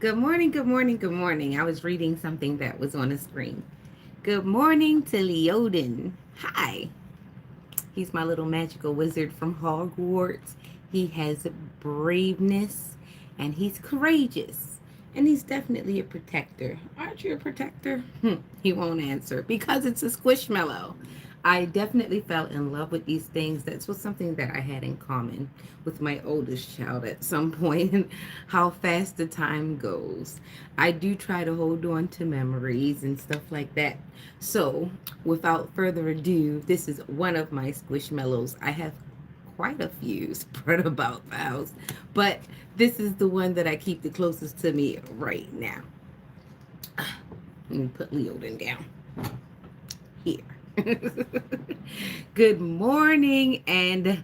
Good morning, good morning, good morning. I was reading something that was on the screen. Good morning to Leoden. Hi. He's my little magical wizard from Hogwarts. He has braveness and he's courageous. And he's definitely a protector. Aren't you a protector? He won't answer because it's a squishmallow. I definitely fell in love with these things. That's was something that I had in common with my oldest child at some point, and how fast the time goes. I do try to hold on to memories and stuff like that. So, without further ado, this is one of my squishmallows. I have quite a few spread about the house, but this is the one that I keep the closest to me right now. Let me put Leoden down here. Good morning, and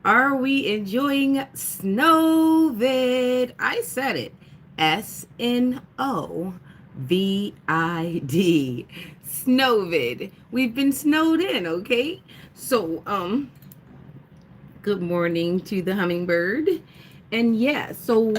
are we enjoying SNOVID? I said it. SNOVID. SNOVID. We've been snowed in, okay? So, good morning to the hummingbird. And yeah, so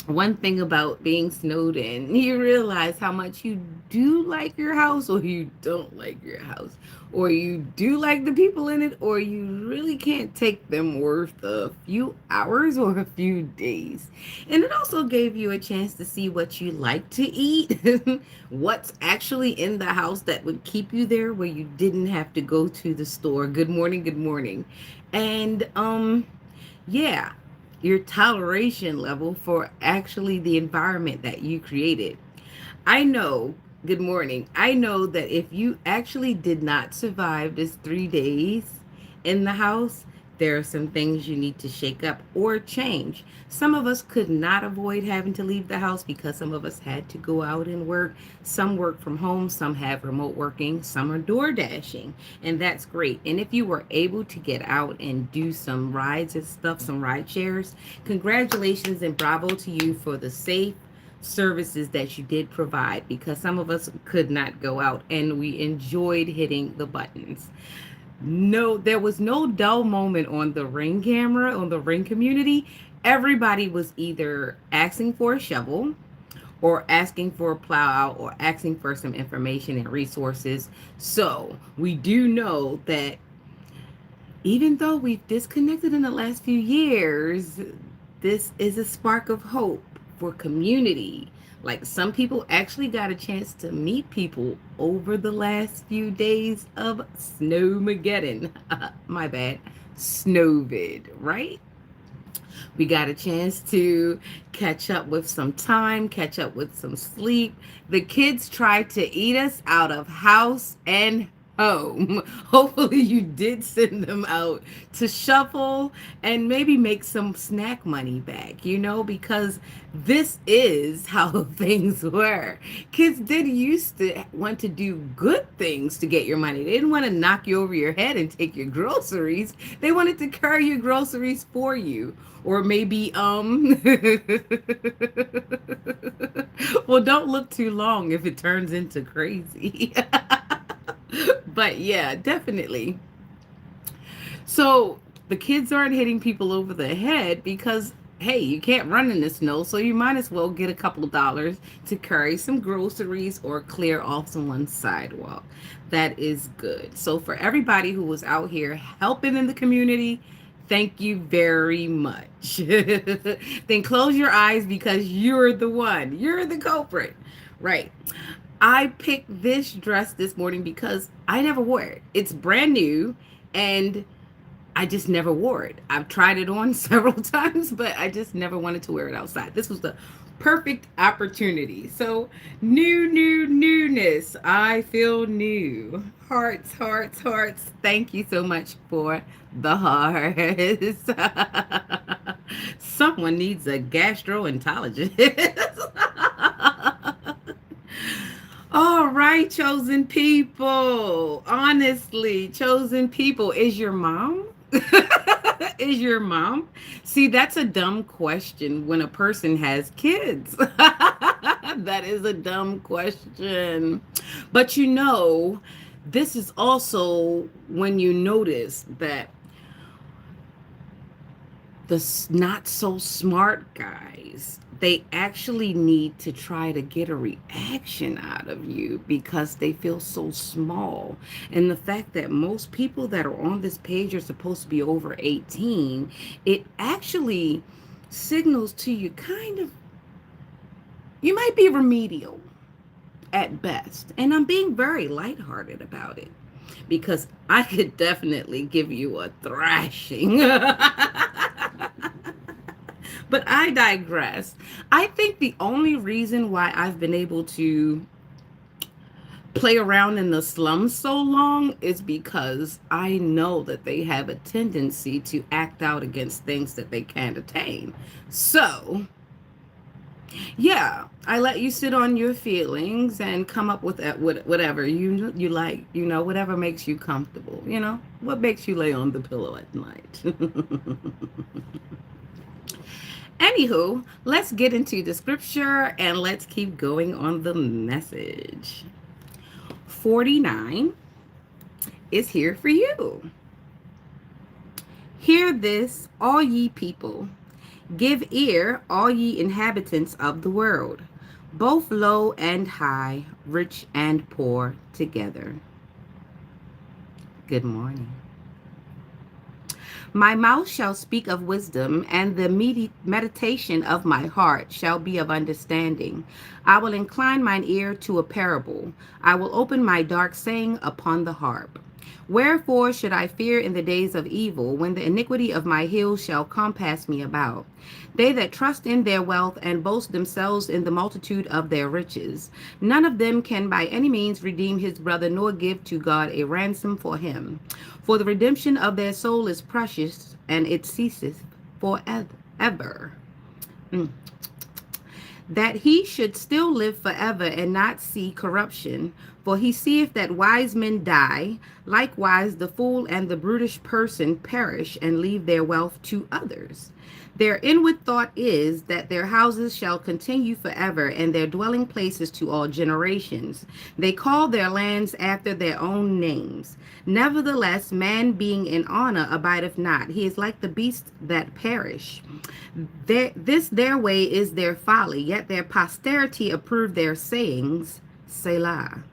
one thing about being snowed in, you realize how much you do like your house or you don't like your house. Or you do like the people in it, or you really can't take them worth a few hours or a few days. And it also gave you a chance to see what you like to eat, what's actually in the house that would keep you there where you didn't have to go to the store. Good morning, good morning. And yeah, your toleration level for actually the environment that you created. I know, good morning. I know that if you actually did not survive this 3 days in the house, there are some things you need to shake up or change. Some of us could not avoid having to leave the house because some of us had to go out and work. Some work from home, some have remote working, some are door dashing, and that's great. And if you were able to get out and do some rides and stuff, some ride shares, congratulations and bravo to you for the safe services that you did provide, because some of us could not go out and we enjoyed hitting the buttons. No, there was no dull moment on the Ring camera, on the Ring community. Everybody was either asking for a shovel or asking for a plow out or asking for some information and resources. So we do know that even though we've disconnected in the last few years, this is a spark of hope for community. Like, some people actually got a chance to meet people over the last few days of Snowmageddon. My bad. Snowvid, right? We got a chance to catch up with some time, catch up with some sleep. The kids tried to eat us out of house and home. Hopefully, you did send them out to shuffle and maybe make some snack money back, because this is how things were. Kids did used to want to do good things to get your money. They didn't want to knock you over your head and take your groceries. They wanted to carry your groceries for you. Or maybe well, don't look too long if it turns into crazy. But yeah, definitely. So the kids aren't hitting people over the head because, hey, you can't run in the snow, so you might as well get a couple of dollars to carry some groceries or clear off someone's sidewalk. That is good. So for everybody who was out here helping in the community, thank you very much. Then close your eyes because you're the one. You're the culprit. Right. I picked this dress this morning because I never wore it. It's brand new and I just never wore it. I've tried it on several times, but I just never wanted to wear it outside. This was the perfect opportunity. So, newness. I feel new. Hearts, hearts, hearts. Thank you so much for the hearts. Someone needs a gastroenterologist. All right, chosen people. Honestly, chosen people. Is your mom? Is your mom? See, that's a dumb question when a person has kids. That is a dumb question. But this is also when you notice that the not so smart guys, they actually need to try to get a reaction out of you because they feel so small. And the fact that most people that are on this page are supposed to be over 18, it actually signals to you kind of, you might be remedial at best. And I'm being very lighthearted about it because I could definitely give you a thrashing. But I digress. I think the only reason why I've been able to play around in the slums so long is because I know that they have a tendency to act out against things that they can't attain. So, yeah, I let you sit on your feelings and come up with that, whatever you like, whatever makes you comfortable, what makes you lay on the pillow at night. Anywho, let's get into the scripture and let's keep going on the message. 49 is here for you. Hear this, all ye people. Give ear, all ye inhabitants of the world, both low and high, rich and poor together. Good morning. My mouth shall speak of wisdom, and the meditation of my heart shall be of understanding. I will incline mine ear to a parable. I will open my dark saying upon the harp. Wherefore should I fear in the days of evil, when the iniquity of my heels shall compass me about? They that trust in their wealth and boast themselves in the multitude of their riches, none of them can by any means redeem his brother, nor give to God a ransom for him. For the redemption of their soul is precious, and it ceaseth forever. That he should still live forever and not see corruption. For he seeth that wise men die, likewise the fool and the brutish person perish and leave their wealth to others. Their inward thought is that their houses shall continue forever, and their dwelling places to all generations. They call their lands after their own names. Nevertheless, man being in honor abideth not. He is like the beasts that perish. This their way is their folly, yet their posterity approve their sayings. Selah.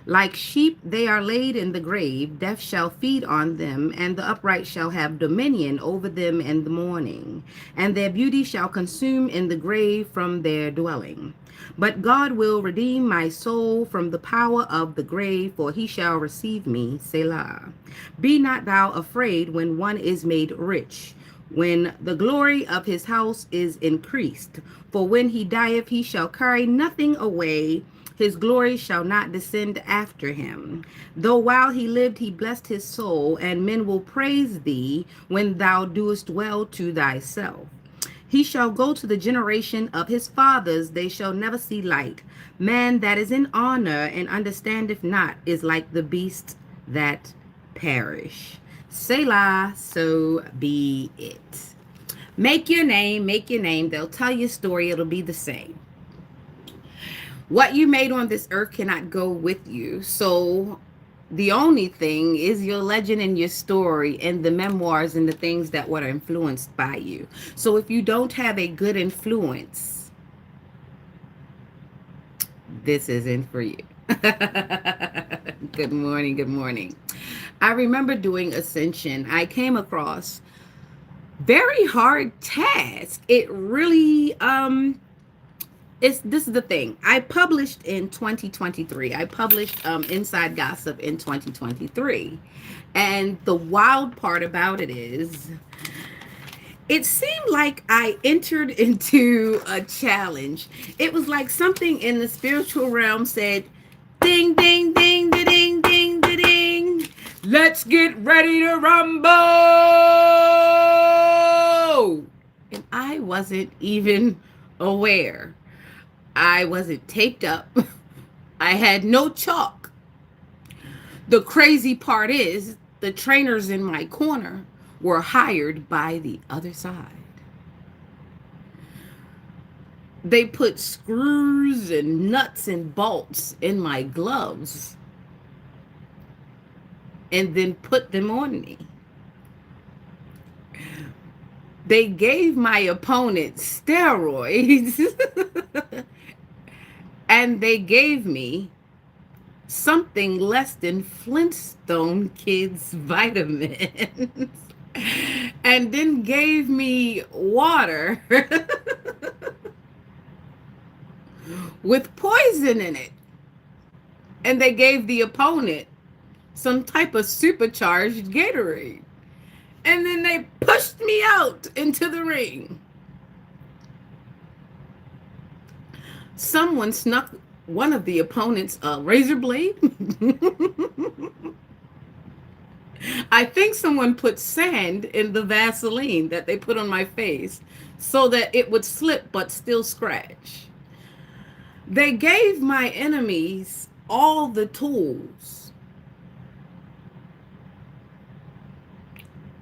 Like sheep they are laid in the grave, death shall feed on them, and the upright shall have dominion over them in the morning, and their beauty shall consume in the grave from their dwelling. But God will redeem my soul from the power of the grave, for he shall receive me, Selah. Be not thou afraid when one is made rich, when the glory of his house is increased. For when he dieth, he shall carry nothing away. His glory shall not descend after him. Though while he lived, he blessed his soul, and men will praise thee when thou doest well to thyself. He shall go to the generation of his fathers, they shall never see light. Man that is in honor and understandeth not is like the beasts that perish. Selah, so be it. Make your name, make your name. They'll tell you a story, it'll be the same. What you made on this earth cannot go with you. So the only thing is your legend and your story and the memoirs and the things that were influenced by you. So if you don't have a good influence, this isn't for you. Good morning. Good morning. I remember doing Ascension. I came across very hard task. It really, this is the thing. I published in 2023. I published Inside Gossip in 2023. And the wild part about it is, it seemed like I entered into a challenge. It was like something in the spiritual realm said, ding, ding, ding, ding, ding, ding, ding. Let's get ready to rumble. And I wasn't even aware. I wasn't taped up. I had no chalk. The crazy part is the trainers in my corner were hired by the other side. They put screws and nuts and bolts in my gloves and then put them on me. They gave my opponent steroids and they gave me something less than Flintstone kids vitamins and then gave me water with poison in it. And they gave the opponent some type of supercharged Gatorade. And then they pushed me out into the ring. Someone snuck one of the opponent's razor blade. I think someone put sand in the Vaseline that they put on my face so that it would slip but still scratch. They gave my enemies all the tools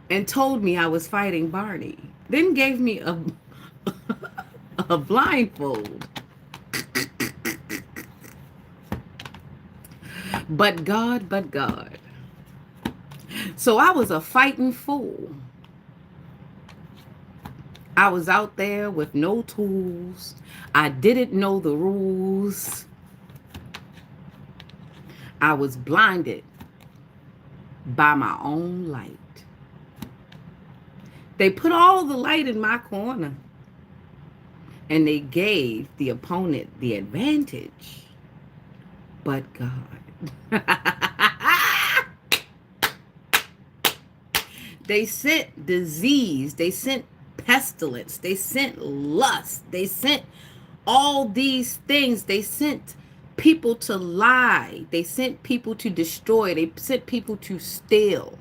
and told me I was fighting Barney. Then gave me a blindfold. But God. So I was a fighting fool. I was out there with no tools. I didn't know the rules. I was blinded by my own light. They put all the light in my corner and they gave the opponent the advantage. But God. They sent disease. They sent pestilence. They sent lust. They sent all these things. They sent people to lie. They sent people to destroy. They sent people to steal.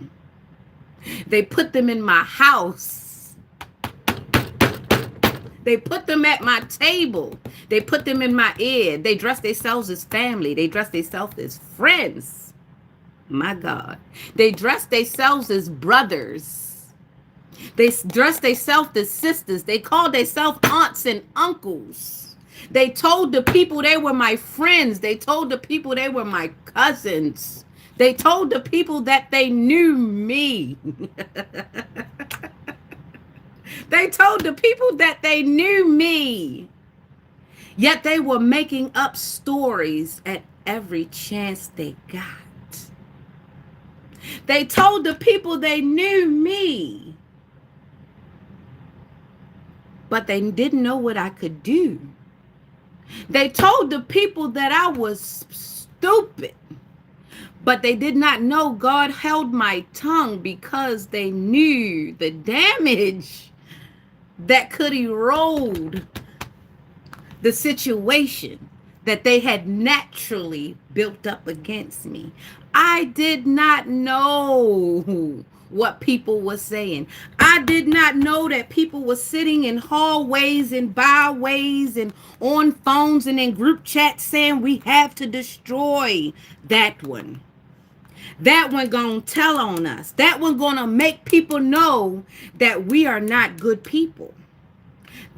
They put them in my house. They put them at my table. They put them in my ear. They dress themselves as family. They dress themselves as friends. My God. They dress themselves as brothers. They dress themselves as sisters. They called themselves aunts and uncles. They told the people they were my friends. They told the people they were my cousins. They told the people that they knew me. They told the people that they knew me. Yet they were making up stories at every chance they got. They told the people they knew me. But they didn't know what I could do. They told the people that I was stupid. But they did not know God held my tongue because they knew the damage that could erode the situation that they had naturally built up against me. I did not know what people were saying. I did not know that people were sitting in hallways and byways and on phones and in group chats saying we have to destroy that one. That one gonna tell on us. That one gonna make people know that we are not good people.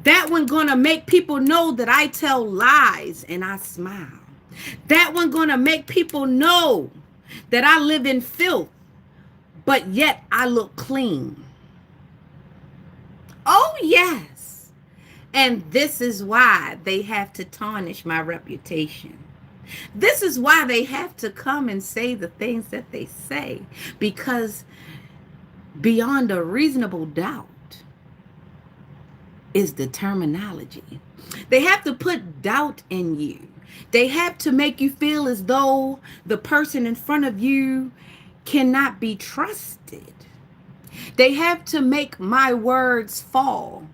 That one gonna make people know that I tell lies and I smile. That one gonna make people know that I live in filth, but yet I look clean. Oh, yes. And this is why they have to tarnish my reputation. This is why they have to come and say the things that they say, because beyond a reasonable doubt is the terminology. They have to put doubt in you. They have to make you feel as though the person in front of you cannot be trusted. They have to make my words fall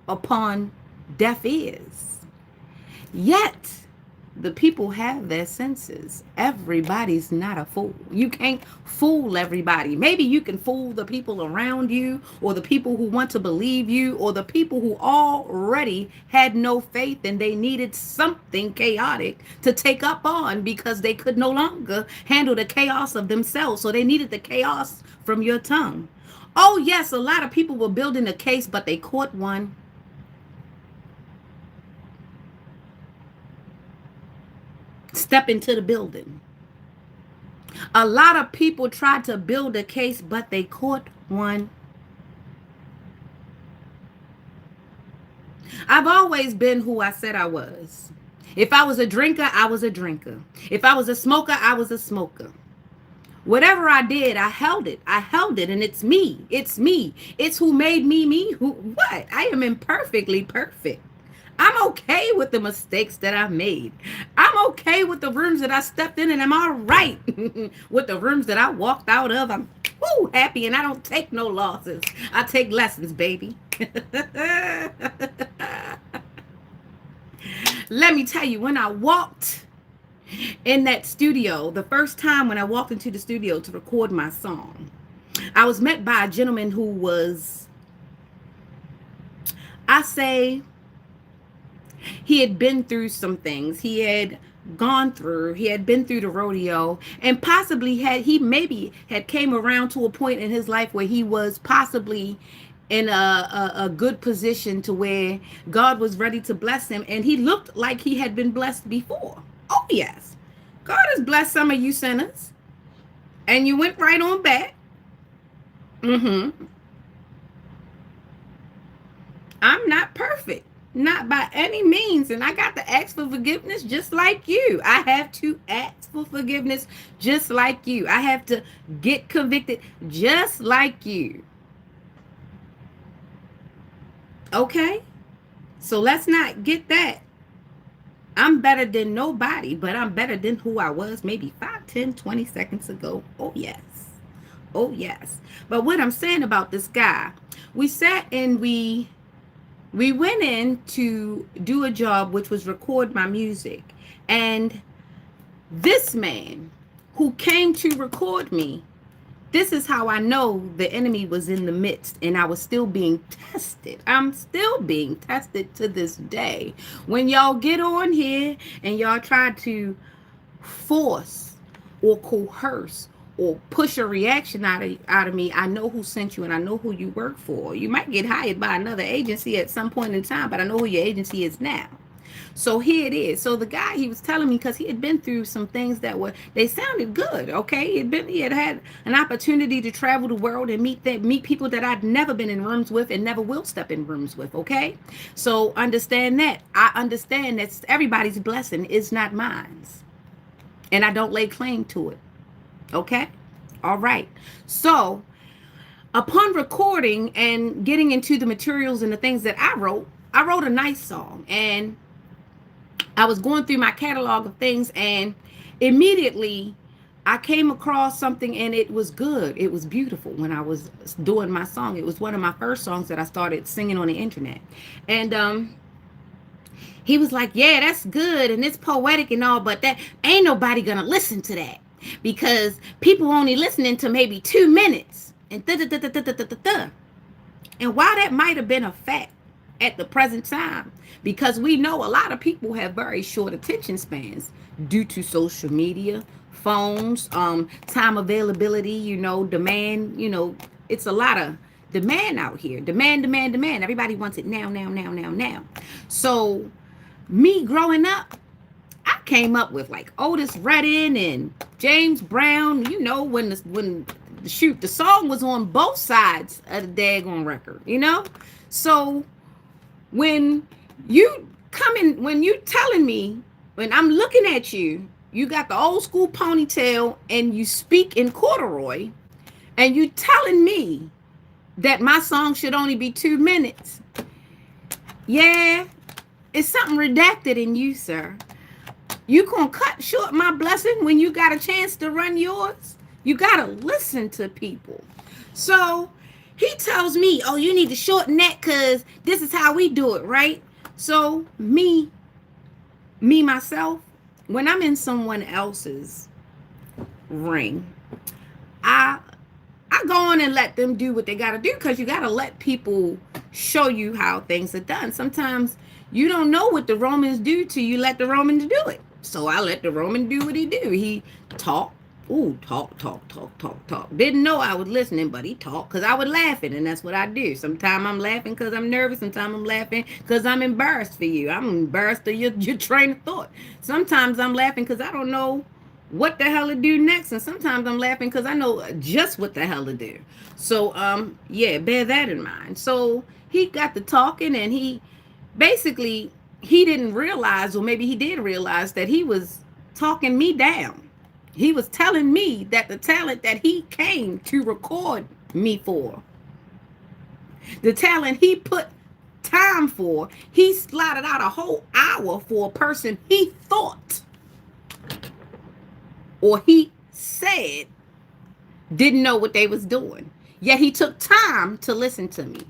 upon deaf ears. Yet, the people have their senses. Everybody's not a fool. You can't fool everybody. Maybe you can fool the people around you, or the people who want to believe you, or the people who already had no faith and they needed something chaotic to take up on because they could no longer handle the chaos of themselves. So they needed the chaos from your tongue. Oh, yes, a lot of people were building a case, but they caught one. Step into the building. A lot of people tried to build a case, but they caught one. I've always been who I said I was. If I was a drinker, I was a drinker. If I was a smoker, I was a smoker. Whatever I did, I held it. I held it, and it's me. It's me. It's who made me me. Who what? I am imperfectly perfect. I'm okay with the mistakes that I made. I'm okay with the rooms that I stepped in, and I'm all right with the rooms that I walked out of. I'm happy, and I don't take no losses. I take lessons, baby. Let me tell you, when I walked in that studio, the first time when I walked into the studio to record my song, I was met by a gentleman who was, I say, he had been through some things. He had he had been through the rodeo, and possibly he maybe had came around to a point in his life where he was possibly in a good position to where God was ready to bless him, and he looked like he had been blessed before. Oh yes, God has blessed some of you sinners, and you went right on back. I'm not perfect, not by any means, and I got to ask for forgiveness just like you. I have to ask for forgiveness just like you. I have to get convicted just like you. Okay? So let's not get that. I'm better than nobody, but I'm better than who I was maybe 5, 10, 20 seconds ago. Oh, yes. Oh, yes. But what I'm saying about this guy, we sat and we went in to do a job, which was record my music. And this man who came to record me, this is how I know the enemy was in the midst and I was still being tested. I'm still being tested to this day. When y'all get on here and y'all try to force or coerce or push a reaction out of me, I know who sent you and I know who you work for. You might get hired by another agency at some point in time, but I know who your agency is now. So here it is. So the guy, he was telling me, because he had been through some things that they sounded good. Okay, he had had an opportunity to travel the world and meet people that I'd never been in rooms with and never will step in rooms with. Okay, so understand that. I understand that everybody's blessing is not mine, and I don't lay claim to it. Okay, all right. So upon recording and getting into the materials and the things that I wrote a nice song, and I was going through my catalog of things, and immediately I came across something, and it was good. It was beautiful when I was doing my song. It was one of my first songs that I started singing on the internet. And he was like, yeah, that's good, and it's poetic and all, but that ain't nobody gonna listen to that because people only listening to maybe 2 minutes. And and while that might have been a fact at the present time, because we know a lot of people have very short attention spans due to social media, phones, time availability, demand, it's a lot of demand out here. Demand. Everybody wants it now. So me growing up, I came up with like Otis Redding and James Brown, when the song was on both sides of the daggone record, So when you telling me, when I'm looking at you, you got the old school ponytail and you speak in corduroy, and you telling me that my song should only be 2 minutes. Yeah, it's something redacted in you, sir. You gonna cut short my blessing when you got a chance to run yours? You gotta listen to people. So he tells me, oh, you need to shorten that because this is how we do it, right? So me, myself, when I'm in someone else's ring, I go on and let them do what they got to do, because you got to let people show you how things are done. Sometimes you don't know what the Romans do till you let the Romans do it. So I let the Roman do what he do. He talked. Ooh, talk. Didn't know I was listening, but he talked because I was laughing, and that's what I do. Sometimes I'm laughing because I'm nervous. Sometimes I'm laughing because I'm embarrassed for you. I'm embarrassed of your train of thought. Sometimes I'm laughing because I don't know what the hell to do next, and sometimes I'm laughing because I know just what the hell to do. So, yeah, bear that in mind. So he got to talking, and he basically, he didn't realize, or maybe he did realize, that he was talking me down. He was telling me that the talent that he came to record me for, the talent he put time for, he slotted out a whole hour for a person he thought, or he said, didn't know what they was doing. Yet he took time to listen to me.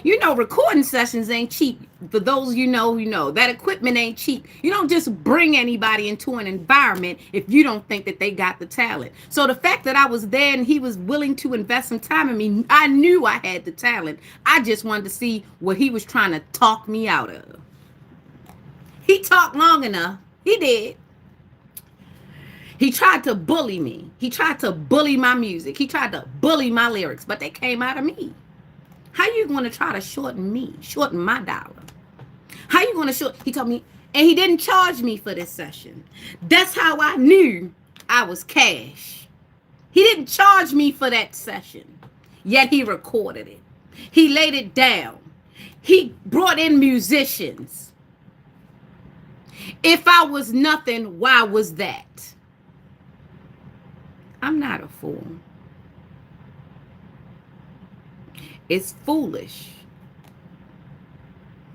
You know, recording sessions ain't cheap. For those you know, that equipment ain't cheap. You don't just bring anybody into an environment if you don't think that they got the talent. So the fact that I was there and he was willing to invest some time in me, I knew I had the talent. I just wanted to see what he was trying to talk me out of. He talked long enough. He did. He tried to bully me. He tried to bully my music. He tried to bully my lyrics, but they came out of me. How you going to try to shorten me, shorten my dollar? How you going to shorten? He told me, and he didn't charge me for this session. That's how I knew I was cash. He didn't charge me for that session, yet he recorded it. He laid it down. He brought in musicians. If I was nothing, why was that? I'm not a fool. It's foolish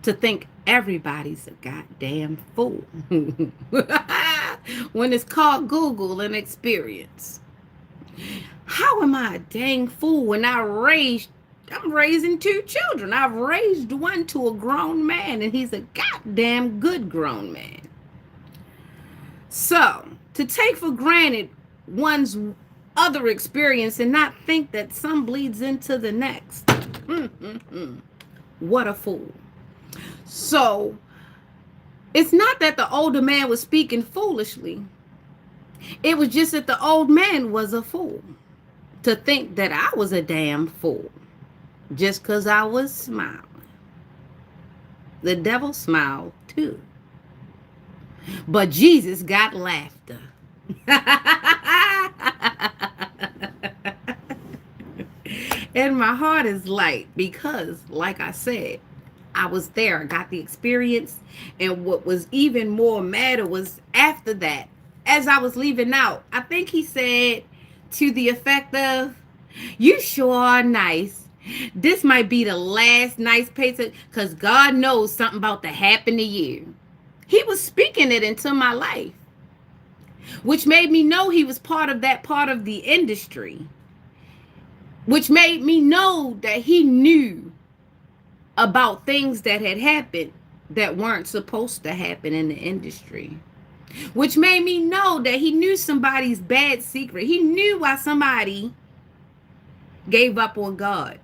to think everybody's a goddamn fool when it's called Google and experience. How am I a dang fool when I'm raising 2 children? I've raised one to a grown man, and he's a goddamn good grown man. So, to take for granted one's other experience and not think that some bleeds into the next. What a fool. So, it's not that the older man was speaking foolishly. It was just that the old man was a fool to think that I was a damn fool just because I was smiling. The devil smiled too. But Jesus got laughter. And my heart is light because, like I said, I was there. I got the experience. And what was even more matter was after that, as I was leaving out, I think he said to the effect of, "You sure are nice. This might be the last nice paycheck because God knows something about to happen to you." He was speaking it into my life, which made me know he was part of that part of the industry, which made me know that he knew about things that had happened that weren't supposed to happen in the industry, which made me know that he knew somebody's bad secret. He knew why somebody gave up on God,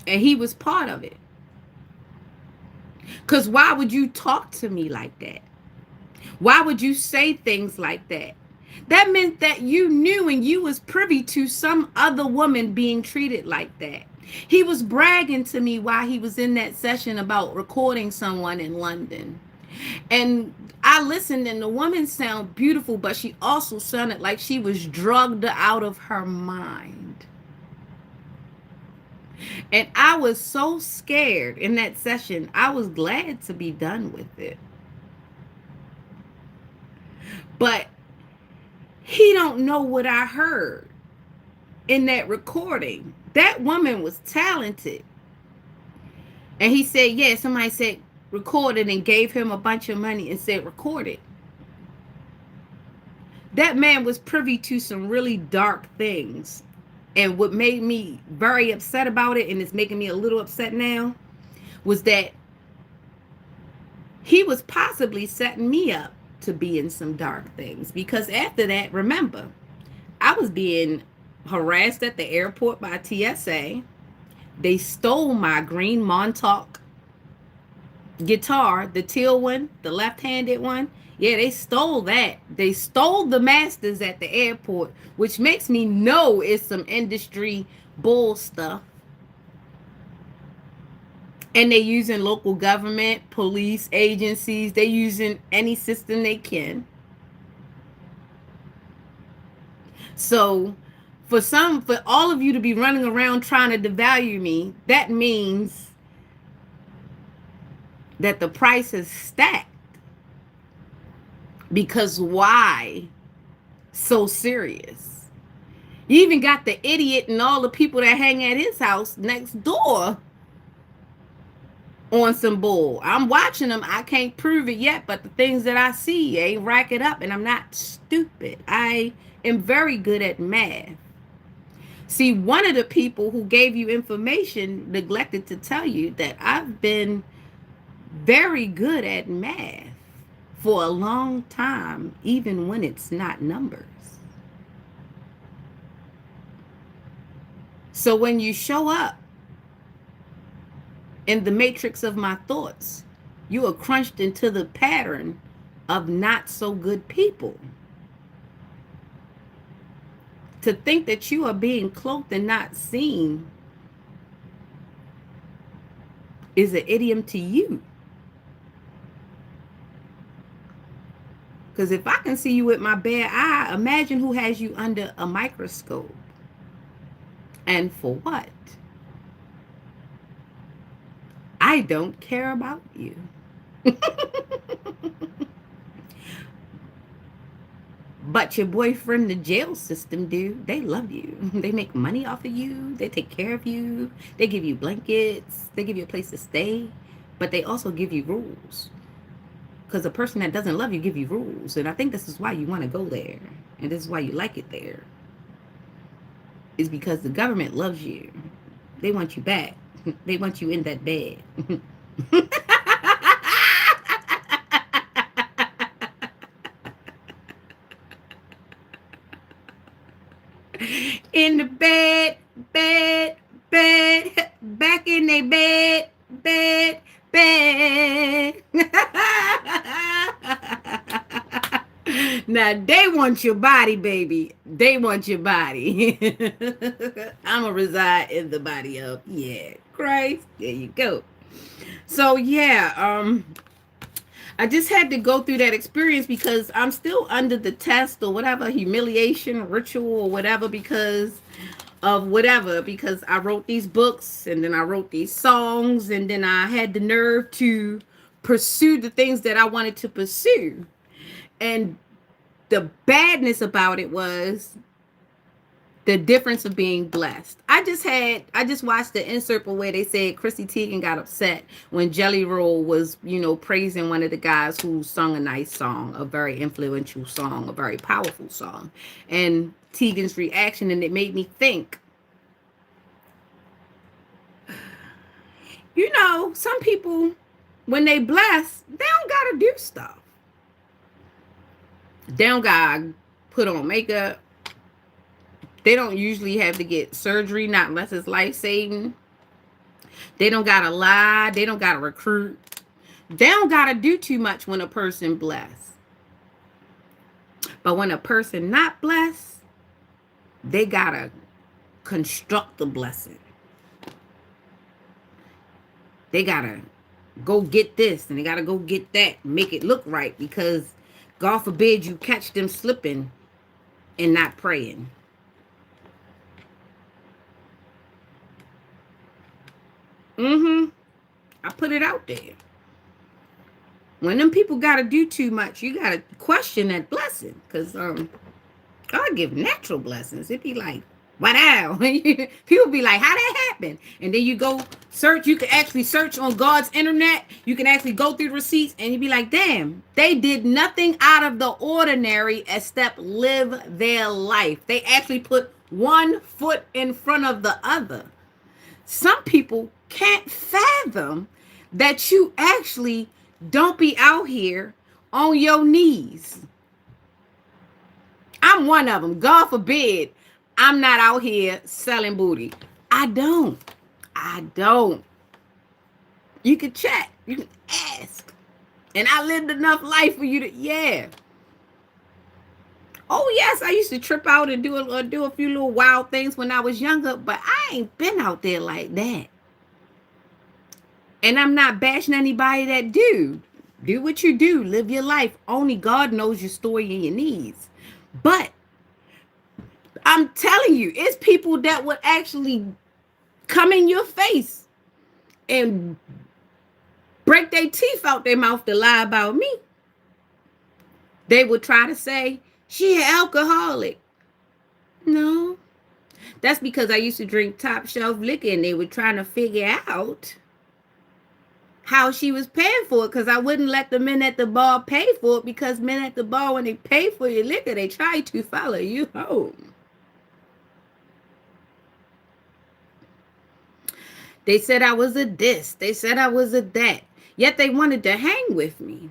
and he was part of it. Because why would you talk to me like that? Why would you say things like that? That meant that you knew and you was privy to some other woman being treated like that. He was bragging to me while he was in that session about recording someone in London. And I listened, and the woman sounded beautiful, but she also sounded like she was drugged out of her mind. And I was so scared in that session. I was glad to be done with it. But he don't know what I heard in that recording. That woman was talented. And he said, yeah, somebody said record it and gave him a bunch of money and said record it. That man was privy to some really dark things. And what made me very upset about it, and it's making me a little upset now, was that he was possibly setting me up to be in some dark things. Because after that, remember, I was being harassed at the airport by TSA. They stole my green Montauk guitar, the teal one, the left-handed one. Yeah, they stole that. They stole the masters at the airport, which makes me know it's some industry bull stuff. And they're using local government, police agencies. They're using any system they can. So for all of you to be running around trying to devalue me, that means that the price is stacked. Because why so serious? You even got the idiot and all the people that hang at his house next door on some bull. I'm watching them. I can't prove it yet, but the things that I see ain't rack it up, and I'm not stupid. I am very good at math. See, one of the people who gave you information neglected to tell you that I've been very good at math for a long time, even when it's not numbers. So when you show up in the matrix of my thoughts, you are crunched into the pattern of not so good people. To think that you are being cloaked and not seen is an idiom to you. Because if I can see you with my bare eye, imagine who has you under a microscope. And for what? I don't care about you. But your boyfriend, the jail system, do. They love you. They make money off of you. They take care of you. They give you blankets. They give you a place to stay. But they also give you rules. Because a person that doesn't love you give you rules. And I think this is why you want to go there. And this is why you like it there. Is because the government loves you. They want you back. They want you in that bed. In the bed, back in their bed. Now they want your body, baby. They want your body. I'ma reside in the body of Christ. There you go. So I just had to go through that experience because I'm still under the test or whatever, humiliation, ritual or whatever, because I wrote these books and then I wrote these songs and then I had the nerve to pursue the things that I wanted to pursue. And the badness about it was the difference of being blessed. I just watched the insert where they said Chrissy Teigen got upset when Jelly Roll was, praising one of the guys who sung a nice song, a very influential song, a very powerful song. And Teigen's reaction, and it made me think, some people, when they bless, they don't gotta do stuff. They don't gotta put on makeup. They don't usually have to get surgery, not unless it's life-saving. They don't gotta lie. They don't gotta recruit. They don't gotta do too much when a person blessed. But when a person not blessed, they gotta construct the blessing. They gotta go get this and they gotta go get that, make it look right, because God forbid you catch them slipping and not praying. I put it out there. When them people gotta do too much, you gotta question that blessing, because God give natural blessings. It'd be like, wow. People be like, how that happen? And then you go search. You can actually search on God's internet. You can actually go through the receipts and you'd be like, damn, they did nothing out of the ordinary except live their life. They actually put one foot in front of the other. Some people can't fathom that you actually don't be out here on your knees. I'm one of them. God forbid I'm not out here selling booty. I don't. You can check. You can ask. And I lived enough life for you to, Oh, yes, I used to trip out and do a few little wild things when I was younger, but I ain't been out there like that. And I'm not bashing anybody that do. Do what you do. Live your life. Only God knows your story and your needs. But I'm telling you, it's people that would actually come in your face and break their teeth out their mouth to lie about me. They would try to say, she an alcoholic. No, that's because I used to drink top shelf liquor and they were trying to figure out how she was paying for it because I wouldn't let the men at the bar pay for it because men at the bar, when they pay for your liquor, they try to follow you home. They said I was a this. They said I was a that. Yet they wanted to hang with me.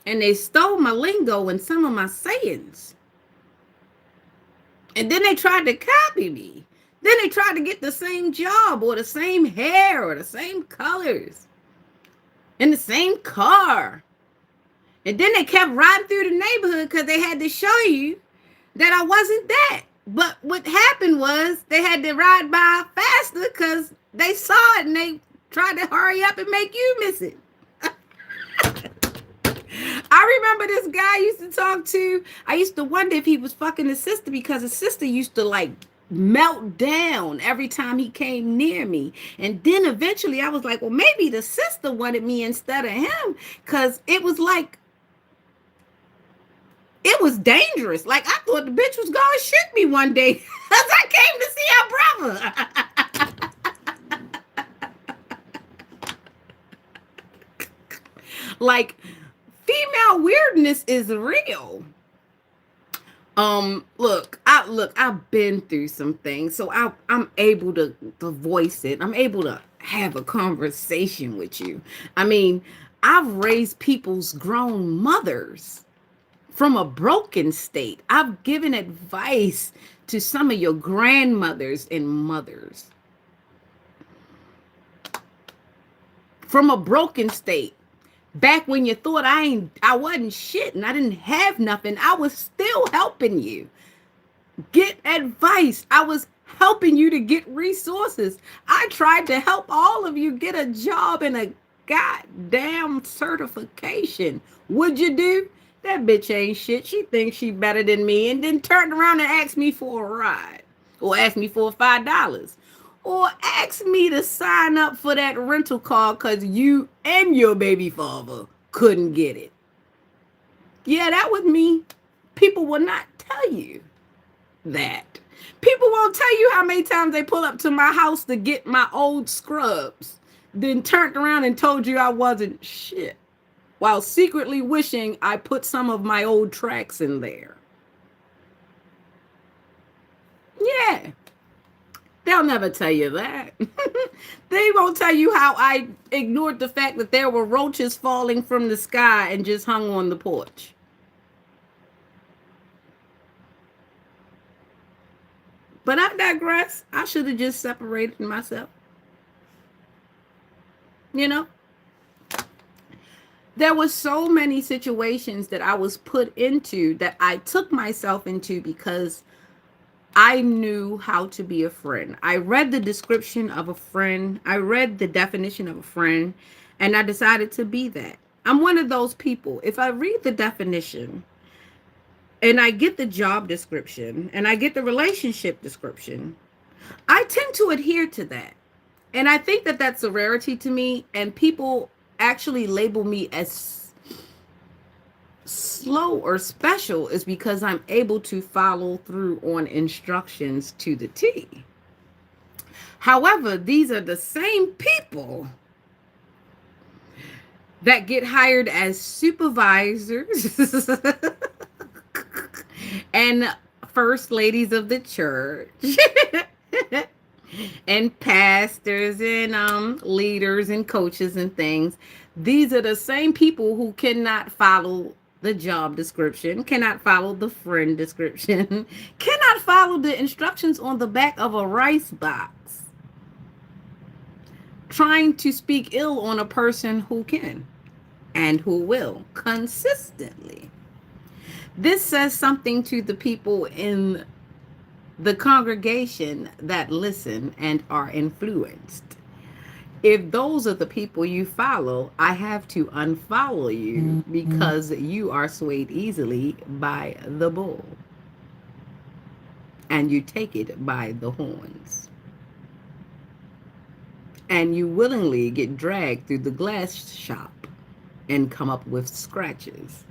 And they stole my lingo and some of my sayings. And then they tried to copy me. Then they tried to get the same job or the same hair or the same colors. In the same car. And then they kept riding through the neighborhood because they had to show you that I wasn't that. But what happened was they had to ride by faster because they saw it and they tried to hurry up and make you miss it. I remember this guy I used to talk to. I used to wonder if he was fucking his sister because his sister used to like melt down every time he came near me. And then eventually I was like, well, maybe the sister wanted me instead of him because it was like, it was dangerous. Like I thought the bitch was going to shoot me one day because I came to see her brother. Like female weirdness is real. I've been through some things, so I'm able to voice it. I'm able to have a conversation with you. I mean, I've raised people's grown mothers from a broken state. I've given advice to some of your grandmothers and mothers from a broken state. Back when you thought I wasn't shit and I didn't have nothing, I was still helping you get advice. I was helping you to get resources. I tried to help all of you get a job and a goddamn certification. What'd you do? That bitch ain't shit. She thinks she better than me and then turned around and asked me for a ride or asked me for $5. Or ask me to sign up for that rental car because you and your baby father couldn't get it. Yeah, that was me. People will not tell you that. People won't tell you how many times they pull up to my house to get my old scrubs, then turned around and told you I wasn't shit, while secretly wishing I put some of my old tracks in there. Yeah. They'll never tell you that. They won't tell you how I ignored the fact that there were roaches falling from the sky and just hung on the porch. But I digress. I should have just separated myself. You know? There were so many situations that I was put into that I took myself into because I knew how to be a friend. I read the description of a friend. I read the definition of a friend, and I decided to be that. I'm one of those people. If I read the definition and I get the job description and I get the relationship description, I tend to adhere to that. And I think that that's a rarity to me, and people actually label me as slow or special is because I'm able to follow through on instructions to the T. However, these are the same people that get hired as supervisors and first ladies of the church and pastors and leaders and coaches and things. These are the same people who cannot follow the job description, cannot follow the friend description, cannot follow the instructions on the back of a rice box, trying to speak ill on a person who can and who will consistently. This says something to the people in the congregation that listen and are influenced. If those are the people you follow, I have to unfollow you because you are swayed easily by the bull. And you take it by the horns. and you willingly get dragged through the glass shop and come up with scratches.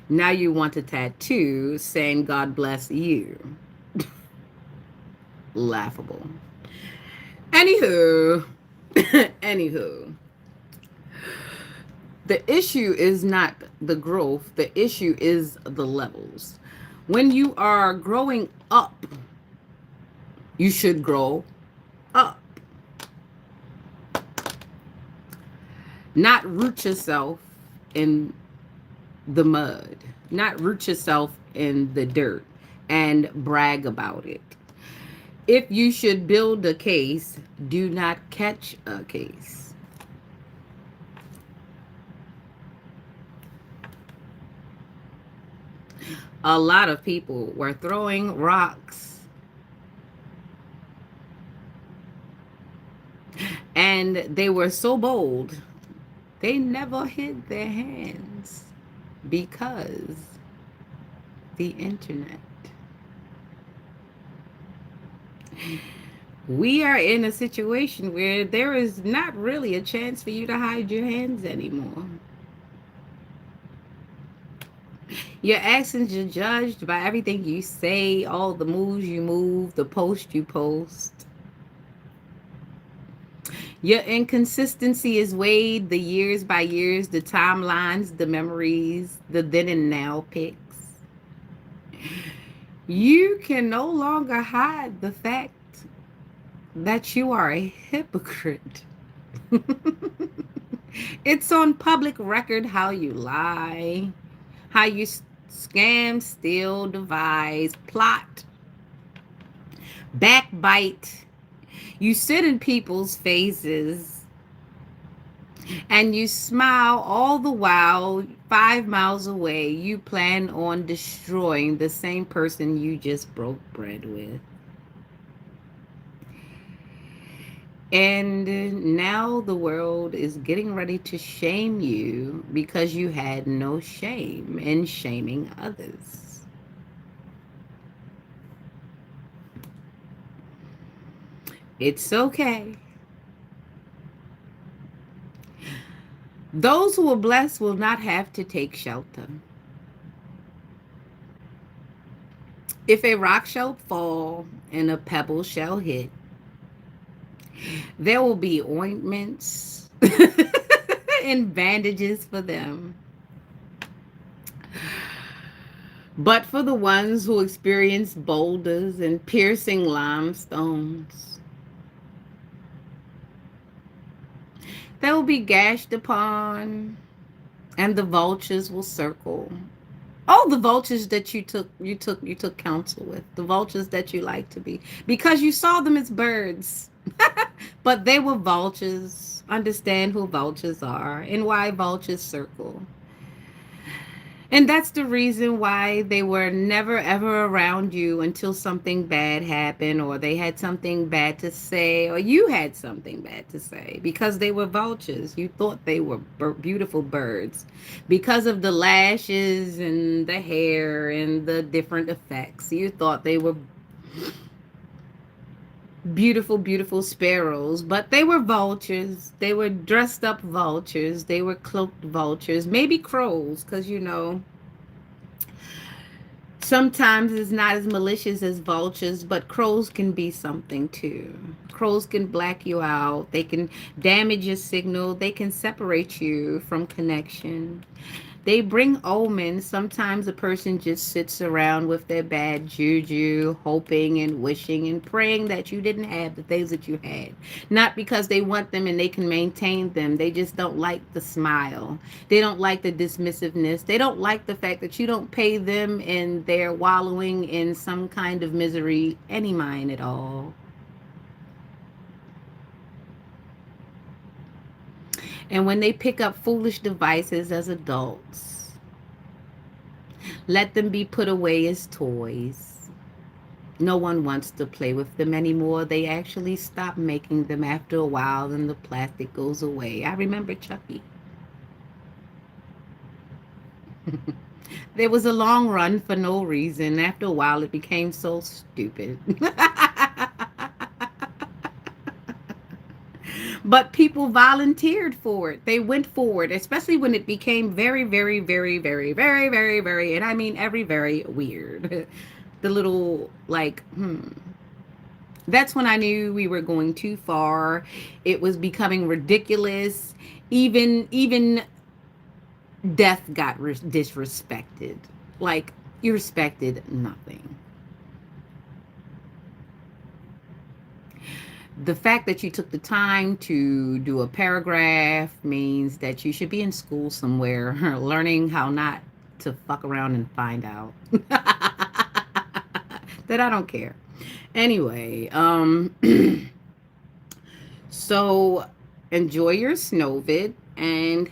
Now you want a tattoo saying God bless you. Laughable. Anywho, anywho, the issue is not the growth, the issue is the levels. When you are growing up, you should grow up, not root yourself in the mud, not root yourself in the dirt and brag about it. If you should build a case, do not catch a case. A lot of people were throwing rocks and they were so bold, they never hid their hands because the internet. We are in a situation where there is not really a chance for you to hide your hands anymore. Your actions are judged by everything you say, all the moves you move, the post you post. Your inconsistency is weighed the years by years, the timelines, the memories, the then and now pics. You can no longer hide the fact that you are a hypocrite. It's on public record how you lie, how you scam, steal, devise, plot, backbite. You sit in people's faces and you smile all the while 5 miles away. You plan on destroying the same person you just broke bread with. And now the world is getting ready to shame you because you had no shame in shaming others. It's okay. Those who are blessed will not have to take shelter. If a rock shall fall and a pebble shall hit, there will be ointments and bandages for them. But for the ones who experience boulders and piercing limestones, they will be gashed upon, and the vultures will circle. Oh, the vultures that you took counsel with, the vultures that you like to be, because you saw them as birds, but they were vultures. Understand who vultures are and why vultures circle. And that's the reason why they were never ever around you until something bad happened, or they had something bad to say, or you had something bad to say, because they were vultures. You thought they were beautiful birds because of the lashes and the hair and the different effects. You thought they were beautiful, beautiful sparrows, but they were vultures. They were dressed up vultures. They were cloaked vultures, maybe crows, because sometimes it's not as malicious as vultures, but crows can be something too. Crows can black you out. They can damage your signal. They can separate you from connection. They bring omens. Sometimes a person just sits around with their bad juju, hoping and wishing and praying that you didn't have the things that you had. Not because they want them and they can maintain them. They just don't like the smile. They don't like the dismissiveness. They don't like the fact that you don't pay them and they're wallowing in some kind of misery any mind at all. And when they pick up foolish devices as adults, let them be put away as toys. No one wants to play with them anymore. They actually stop making them after a while and the plastic goes away. I remember Chucky. There was a long run for no reason. After a while, it became so stupid. But people volunteered for it. They went forward, especially when it became very, very, very, very, very, very, very, and I mean every very weird. The little, like, that's when I knew we were going too far. It was becoming ridiculous. Even death got disrespected. Like, you respected nothing. The fact that you took the time to do a paragraph means that you should be in school somewhere learning how not to fuck around and find out. That I don't care. Anyway, so enjoy your SNOVID and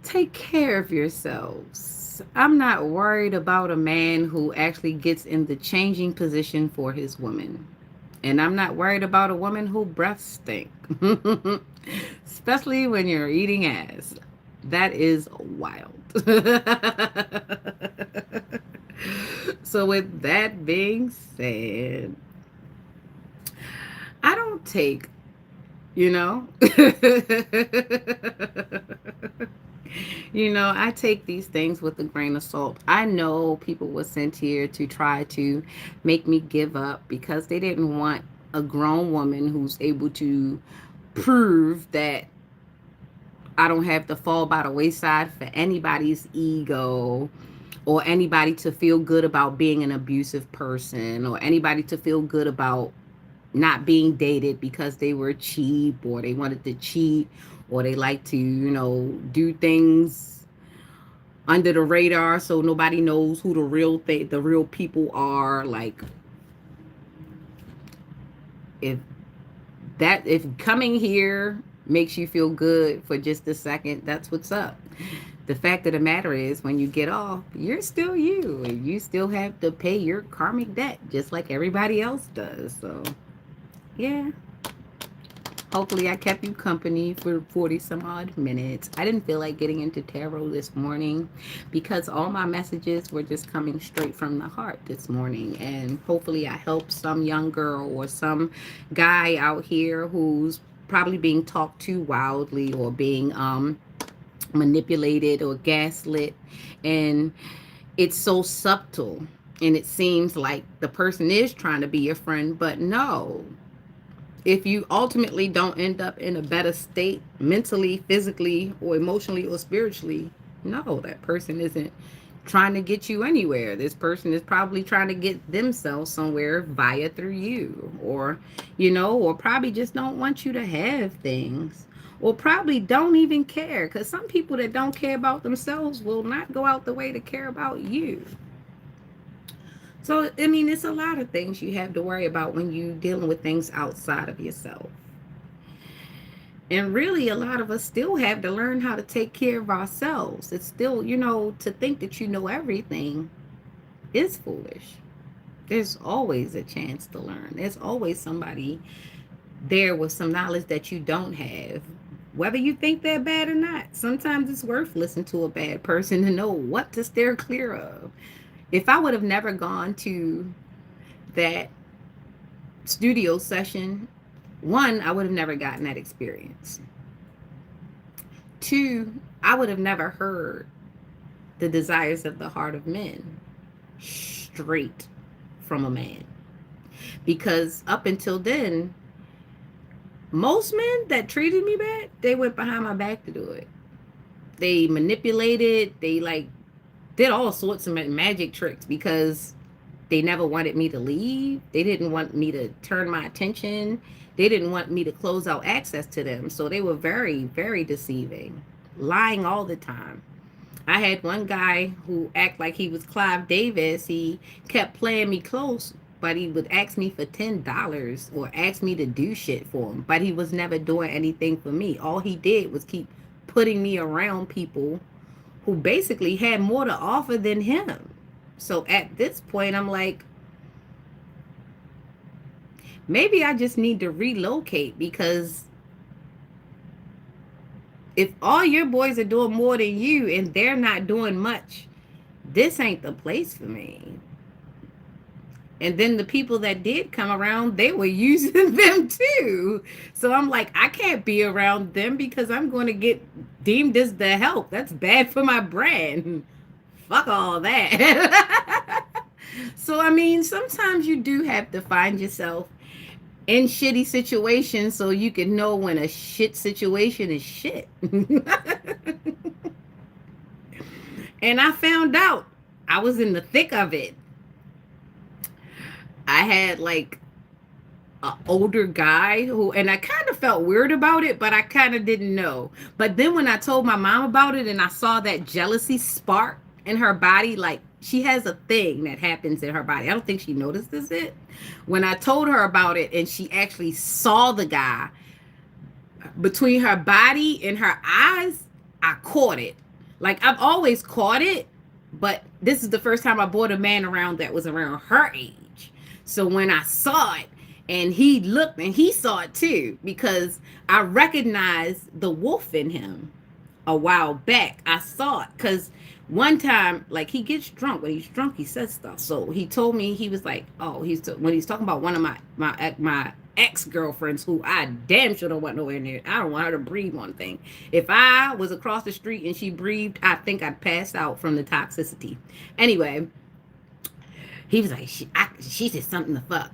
take care of yourselves. I'm not worried about a man who actually gets in the changing position for his woman. And I'm not worried about a woman who breaths stink. Especially when you're eating ass. That is wild. So with that being said, I don't take, you know, I take these things with a grain of salt. I know people were sent here to try to make me give up because they didn't want a grown woman who's able to prove that I don't have to fall by the wayside for anybody's ego, or anybody to feel good about being an abusive person, or anybody to feel good about not being dated because they were cheap, or they wanted to cheat, or they like to, do things under the radar so nobody knows who the real people are. Like, if if coming here makes you feel good for just a second, that's what's up. The fact of the matter is, when you get off, you're still you, and you still have to pay your karmic debt just like everybody else does. So yeah, hopefully I kept you company for 40 some odd minutes. I didn't feel like getting into tarot this morning because all my messages were just coming straight from the heart this morning. And hopefully I helped some young girl or some guy out here who's probably being talked to wildly, or being manipulated or gaslit. And it's so subtle. And it seems like the person is trying to be your friend, but no. If you ultimately don't end up in a better state mentally, physically, or emotionally, or spiritually, no, that person isn't trying to get you anywhere. This person is probably trying to get themselves somewhere via through you, or probably just don't want you to have things, or probably don't even care, because some people that don't care about themselves will not go out the way to care about you. So, I mean, it's a lot of things you have to worry about when you're dealing with things outside of yourself. And really, a lot of us still have to learn how to take care of ourselves. It's still, to think that you know everything is foolish. There's always a chance to learn. There's always somebody there with some knowledge that you don't have. Whether you think they're bad or not, sometimes it's worth listening to a bad person to know what to steer clear of. If I would have never gone to that studio session, one, I would have never gotten that experience. Two, I would have never heard the desires of the heart of men straight from a man. Because up until then, most men that treated me bad, they went behind my back to do it. They manipulated, they did all sorts of magic tricks because they never wanted me to leave. They didn't want me to turn my attention. They didn't want me to close out access to them. So they were very, very deceiving, lying all the time. I had one guy who act like he was Clive Davis. He kept playing me close, but he would ask me for $10 or ask me to do shit for him. But he was never doing anything for me. All he did was keep putting me around people who basically had more to offer than him. So at this point, I'm like, maybe I just need to relocate, because if all your boys are doing more than you and they're not doing much, this ain't the place for me. And then the people that did come around, they were using them too. So I'm like, I can't be around them because I'm going to get deemed as the help. That's bad for my brand. Fuck all that. So, I mean, sometimes you do have to find yourself in shitty situations so you can know when a shit situation is shit. And I found out I was in the thick of it. I had like an older guy who, and I kind of felt weird about it, but I kind of didn't know. But then when I told my mom about it and I saw that jealousy spark in her body, like she has a thing that happens in her body. I don't think she notices it. When I told her about it and she actually saw the guy between her body and her eyes, I caught it. Like I've always caught it, but this is the first time I brought a man around that was around her age. So when I saw it and he looked and he saw it too, because I recognized the wolf in him a while back. I saw it because one time, like he gets drunk. When he's drunk, he says stuff. So he told me, he was like, "Oh, when he's talking about one of my ex girlfriends who I damn sure don't want nowhere near. I don't want her to breathe on thing. If I was across the street and she breathed, I think I'd pass out from the toxicity." Anyway, he was like, "She said something to fuck."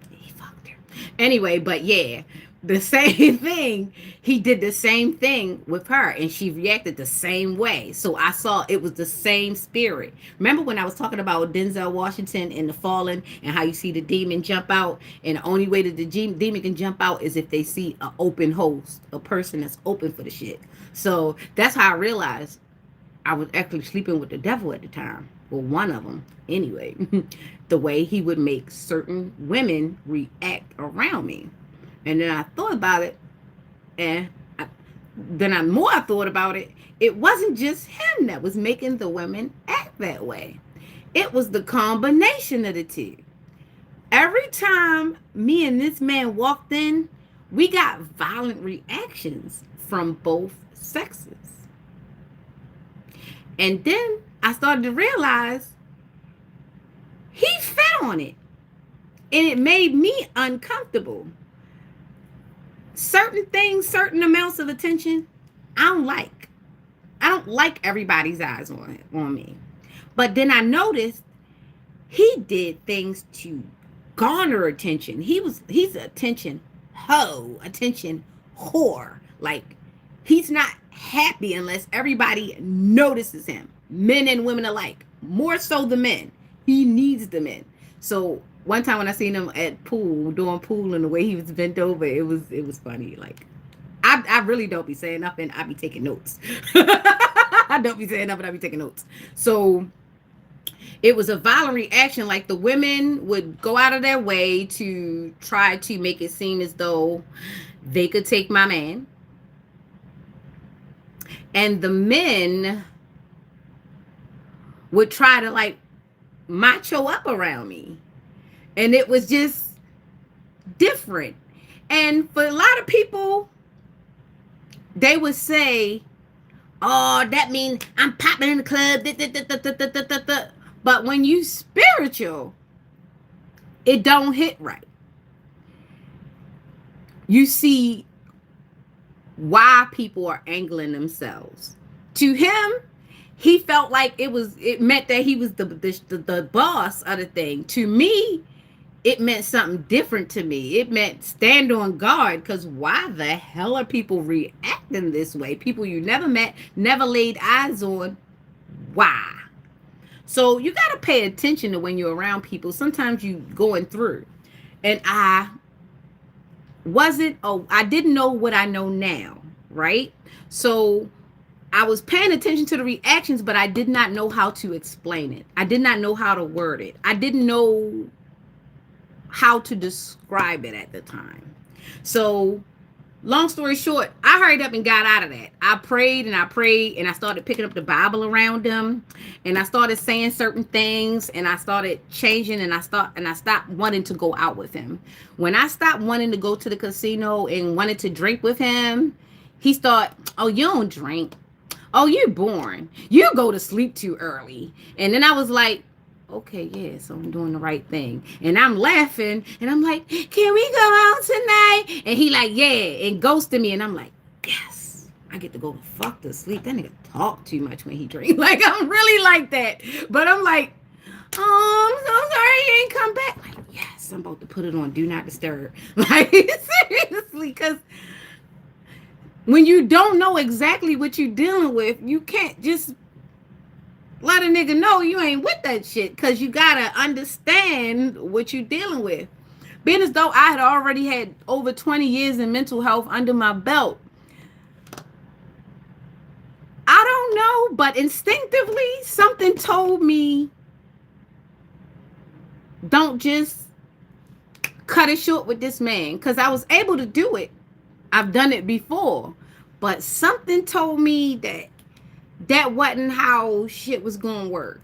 He fucked her. Anyway, but yeah, the same thing. He did the same thing with her and she reacted the same way. So I saw it was the same spirit. Remember when I was talking about Denzel Washington in The Fallen and how you see the demon jump out, and the only way that the demon can jump out is if they see an open host, a person that's open for the shit. So that's how I realized I was actually sleeping with the devil at the time. Well, one of them anyway. The way he would make certain women react around me. And then I thought about it, and more I thought about it, it wasn't just him that was making the women act that way. It was the combination of the two. Every time me and this man walked in, we got violent reactions from both sexes. And then I started to realize he fed on it. And it made me uncomfortable. Certain things, certain amounts of attention, I don't like. I don't like everybody's eyes on me. But then I noticed he did things to garner attention. He's attention attention whore. Like he's not happy unless everybody notices him. Men and women alike. More so the men. He needs the men. So one time when I seen him at pool, doing pool, and the way he was bent over, it was funny. Like, I really don't be saying nothing. I be taking notes. I don't be saying nothing. I be taking notes. So it was a violent reaction. Like the women would go out of their way to try to make it seem as though they could take my man. And the men would try to like macho up around me. And it was just different. And for a lot of people, they would say, "Oh, that means I'm popping in the club." But when you spiritual, it don't hit right. You see why people are angling themselves. To him, he felt like it meant that he was the boss of the thing. To me, it meant something different to me. It meant stand on guard, because why the hell are people reacting this way? People you never met, never laid eyes on. Why? So you got to pay attention to when you're around people. Sometimes you going through. And I didn't know what I know now, right? So I was paying attention to the reactions, but I did not know how to explain it. I did not know how to word it. I didn't know how to describe it at the time. So long story short, I hurried up and got out of that. I prayed and I started picking up the Bible around him, and I started saying certain things, and I started changing, and I stopped wanting to go out with him. When I stopped wanting to go to the casino and wanted to drink with him, he started, "Oh, you don't drink. Oh, you're boring. You go to sleep too early." And then I was like, okay, yeah, so I'm doing the right thing. And I'm laughing and I'm like, can we go out tonight? And he like, yeah, and ghosting me. And I'm like, yes, I get to go fuck to sleep. That nigga talk too much when he drink. Like, I'm really like that. But I'm like, oh, I'm so sorry you ain't come back. Like, yes, I'm about to put it on Do Not Disturb. Like, seriously, because when you don't know exactly what you're dealing with, you can't just let a nigga know you ain't with that shit, because you gotta understand what you're dealing with. Being as though I had already had over 20 years in mental health under my belt, I don't know, but instinctively something told me don't just cut it short with this man, because I was able to do it. I've done it before, but something told me that that wasn't how shit was gonna work,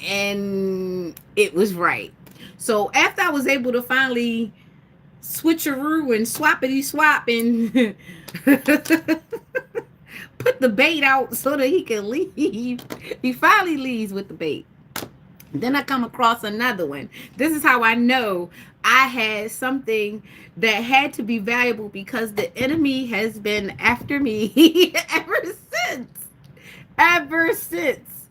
and it was right. So after I was able to finally switcheroo and swappity swap and put the bait out so that he can leave, he finally leaves with the bait. Then I come across another one. This is how I know I had something that had to be valuable, because the enemy has been after me ever since. Ever since.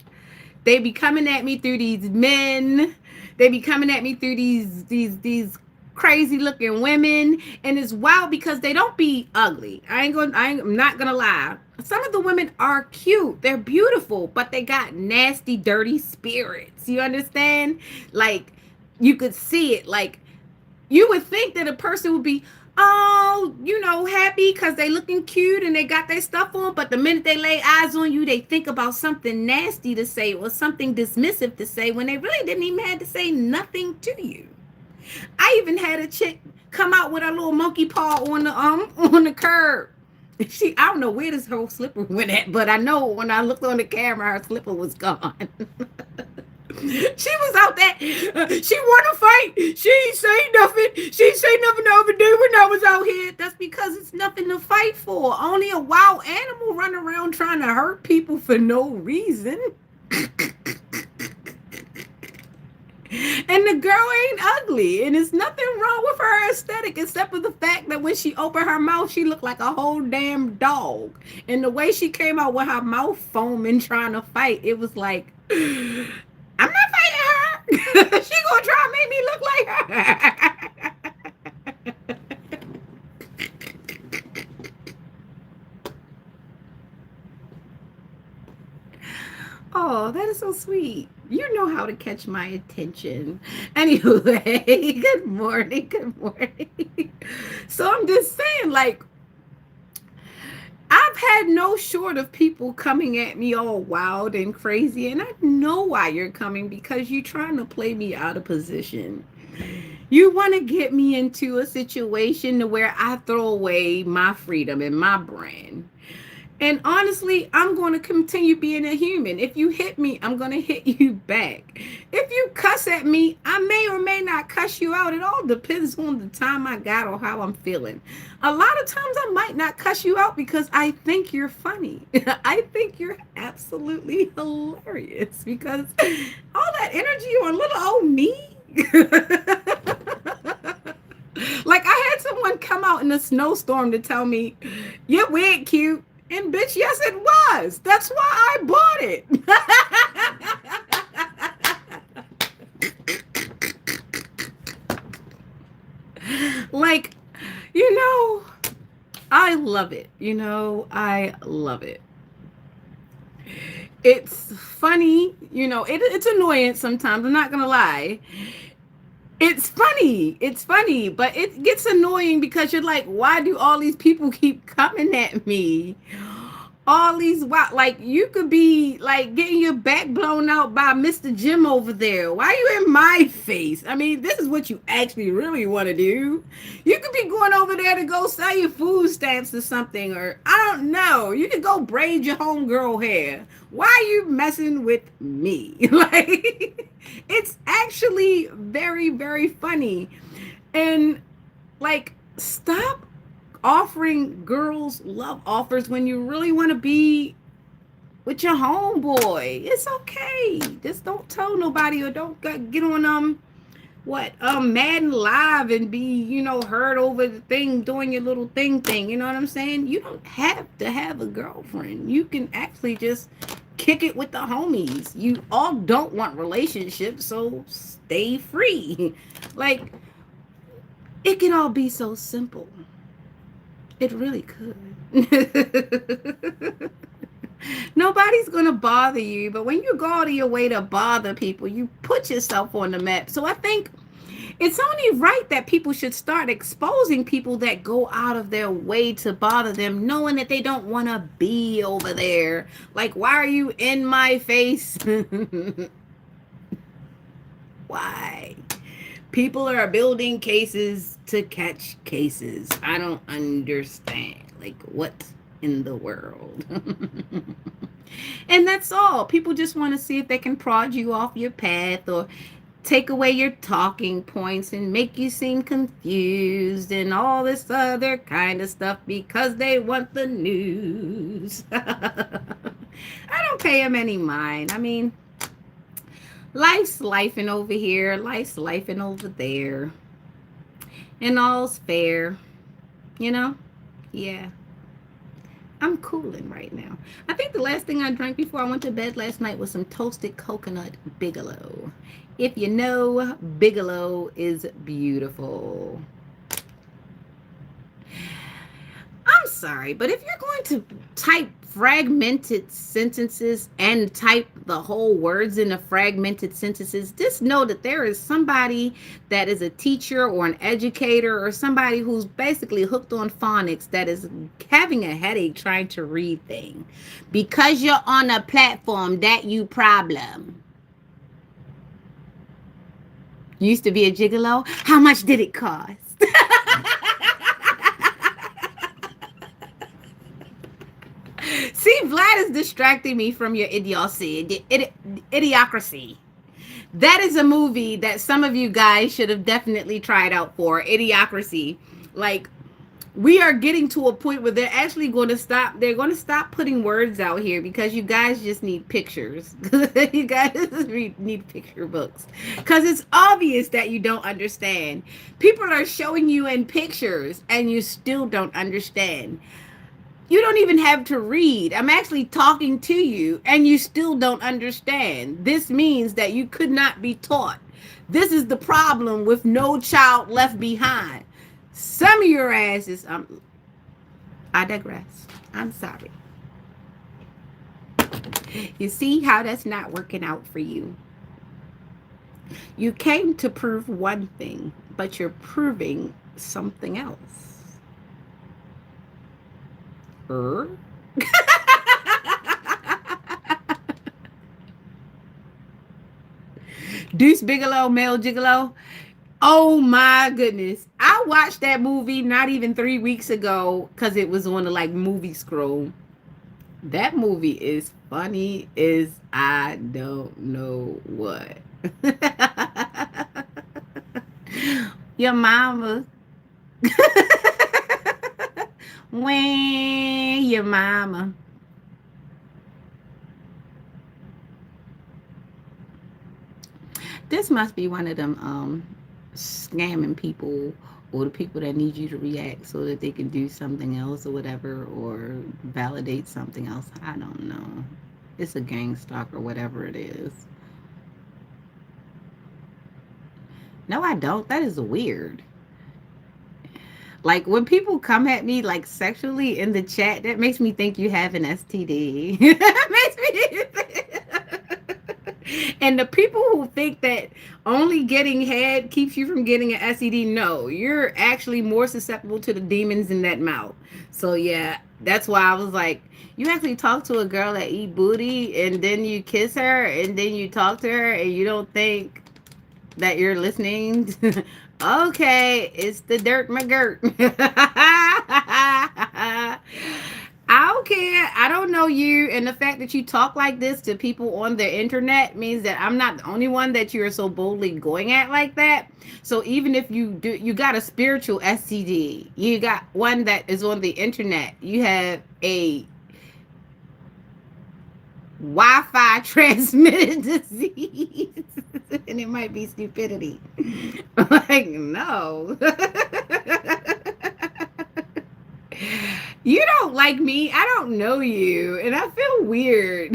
They be coming at me through these men. They be coming at me through these crazy looking women. And it's wild because they don't be ugly. I'm not gonna lie. Some of the women are cute. They're beautiful, but they got nasty, dirty spirits. You understand? Like, you could see it. Like, you would think that a person would be, oh, happy because they looking cute and they got their stuff on, but the minute they lay eyes on you, they think about something nasty to say or something dismissive to say, when they really didn't even have to say nothing to you. I even had a chick come out with a little monkey paw on the curb. I don't know where this whole slipper went at, but I know when I looked on the camera, her slipper was gone. She was out there. She want to fight. She ain't say nothing. She ain't say nothing the other day when I was out here. That's because it's nothing to fight for. Only a wild animal run around trying to hurt people for no reason. And the girl ain't ugly, and there's nothing wrong with her aesthetic except for the fact that when she opened her mouth, she looked like a whole damn dog. And the way she came out with her mouth foaming trying to fight, it was like, I'm not fighting her. She gonna try to make me look like her. Oh, that is so sweet. You know how to catch my attention. Anyway, good morning. Good morning. So I'm just saying, like, I've had no short of people coming at me all wild and crazy. And I know why you're coming, because you're trying to play me out of position. You want to get me into a situation to where I throw away my freedom and my brand. And honestly, I'm going to continue being a human. If you hit me, I'm going to hit you back. If you cuss at me, I may or may not cuss you out. It all depends on the time I got or how I'm feeling. A lot of times I might not cuss you out because I think you're funny. I think you're absolutely hilarious, because all that energy on little old me. Like, I had someone come out in a snowstorm to tell me, your wig cute. And bitch, yes it was. That's why I bought it. Like, I love it. I love it. It's funny, it's annoying sometimes. I'm not gonna lie. It's funny, but it gets annoying because you're like, why do all these people keep coming at me? All these, like, you could be like getting your back blown out by Mr. Jim over there. Why are you in my face? I mean, this is what you actually really want to do. You could be going over there to go sell your food stamps or something, or I don't know. You could go braid your homegirl hair. Why are you messing with me? Like, it's actually very, very funny. And like, stop offering girls love offers when you really want to be with your homeboy. It's okay. Just don't tell nobody, or don't get on what Madden Live and be, heard over the thing doing your little thing. You know what I'm saying? You don't have to have a girlfriend. You can actually just kick it with the homies. You all don't want relationships, so stay free. Like, it can all be so simple. It really could. Nobody's gonna bother you, but when you go out of your way to bother people, you put yourself on the map. So I think it's only right that people should start exposing people that go out of their way to bother them, knowing that they don't want to be over there. Like, why are you in my face? Why? People are building cases to catch cases. I don't understand. Like, what in the world? And that's all. People just want to see if they can prod you off your path, or take away your talking points and make you seem confused and all this other kind of stuff because they want the news. I don't pay them any mind. I mean, life's lifing over here, life's lifing over there, and all's fair, you know? Yeah. I'm cooling right now. I think the last thing I drank before I went to bed last night was some toasted coconut Bigelow. If you know, Bigelow is beautiful. I'm sorry, but if you're going to type fragmented sentences and type the whole words in the fragmented sentences, just know that there is somebody that is a teacher or an educator or somebody who's basically hooked on phonics that is having a headache trying to read things. Because you're on a platform, that you problem. Used to be a gigolo. How much did it cost? See, Vlad is distracting me from your idiocy. Idiocracy. That is a movie that some of you guys should have definitely tried out for. Idiocracy. Like, we are getting to a point where they're actually going to stop. They're going to stop putting words out here because you guys just need pictures. You guys need picture books. Because it's obvious that you don't understand. People are showing you in pictures and you still don't understand. You don't even have to read. I'm actually talking to you and you still don't understand. This means that you could not be taught. This is the problem with No Child Left Behind. Some of your asses, I digress. I'm sorry. You see how that's not working out for you. You came to prove one thing, but you're proving something else. Deuce Bigelow, male gigolo. Oh my goodness. I watched that movie not even 3 weeks ago because it was on the movie scroll. That movie is funny as I don't know what. Your mama. When your mama. This must be one of them scamming people, or the people that need you to react so that they can do something else or whatever, or validate something else. I don't know. It's a gang stalk or whatever it is. No, I don't. That is weird. Like, when people come at me sexually in the chat, that makes me think you have an STD. Makes me. And the people who think that only getting head keeps you from getting an STD, no, you're actually more susceptible to the demons in that mouth. So yeah, that's why I was like, you actually talk to a girl that eat booty and then you kiss her and then you talk to her and you don't think that you're listening. Okay, it's the Dirt McGirt. I don't care. I don't know you. And the fact that you talk like this to people on the internet means that I'm not the only one that you're so boldly going at like that. So even if you do, you got a spiritual STD. You got one that is on the internet. You have a Wi-Fi transmitted disease. And it might be stupidity. Like, no. You don't like me. I don't know you. And I feel weird.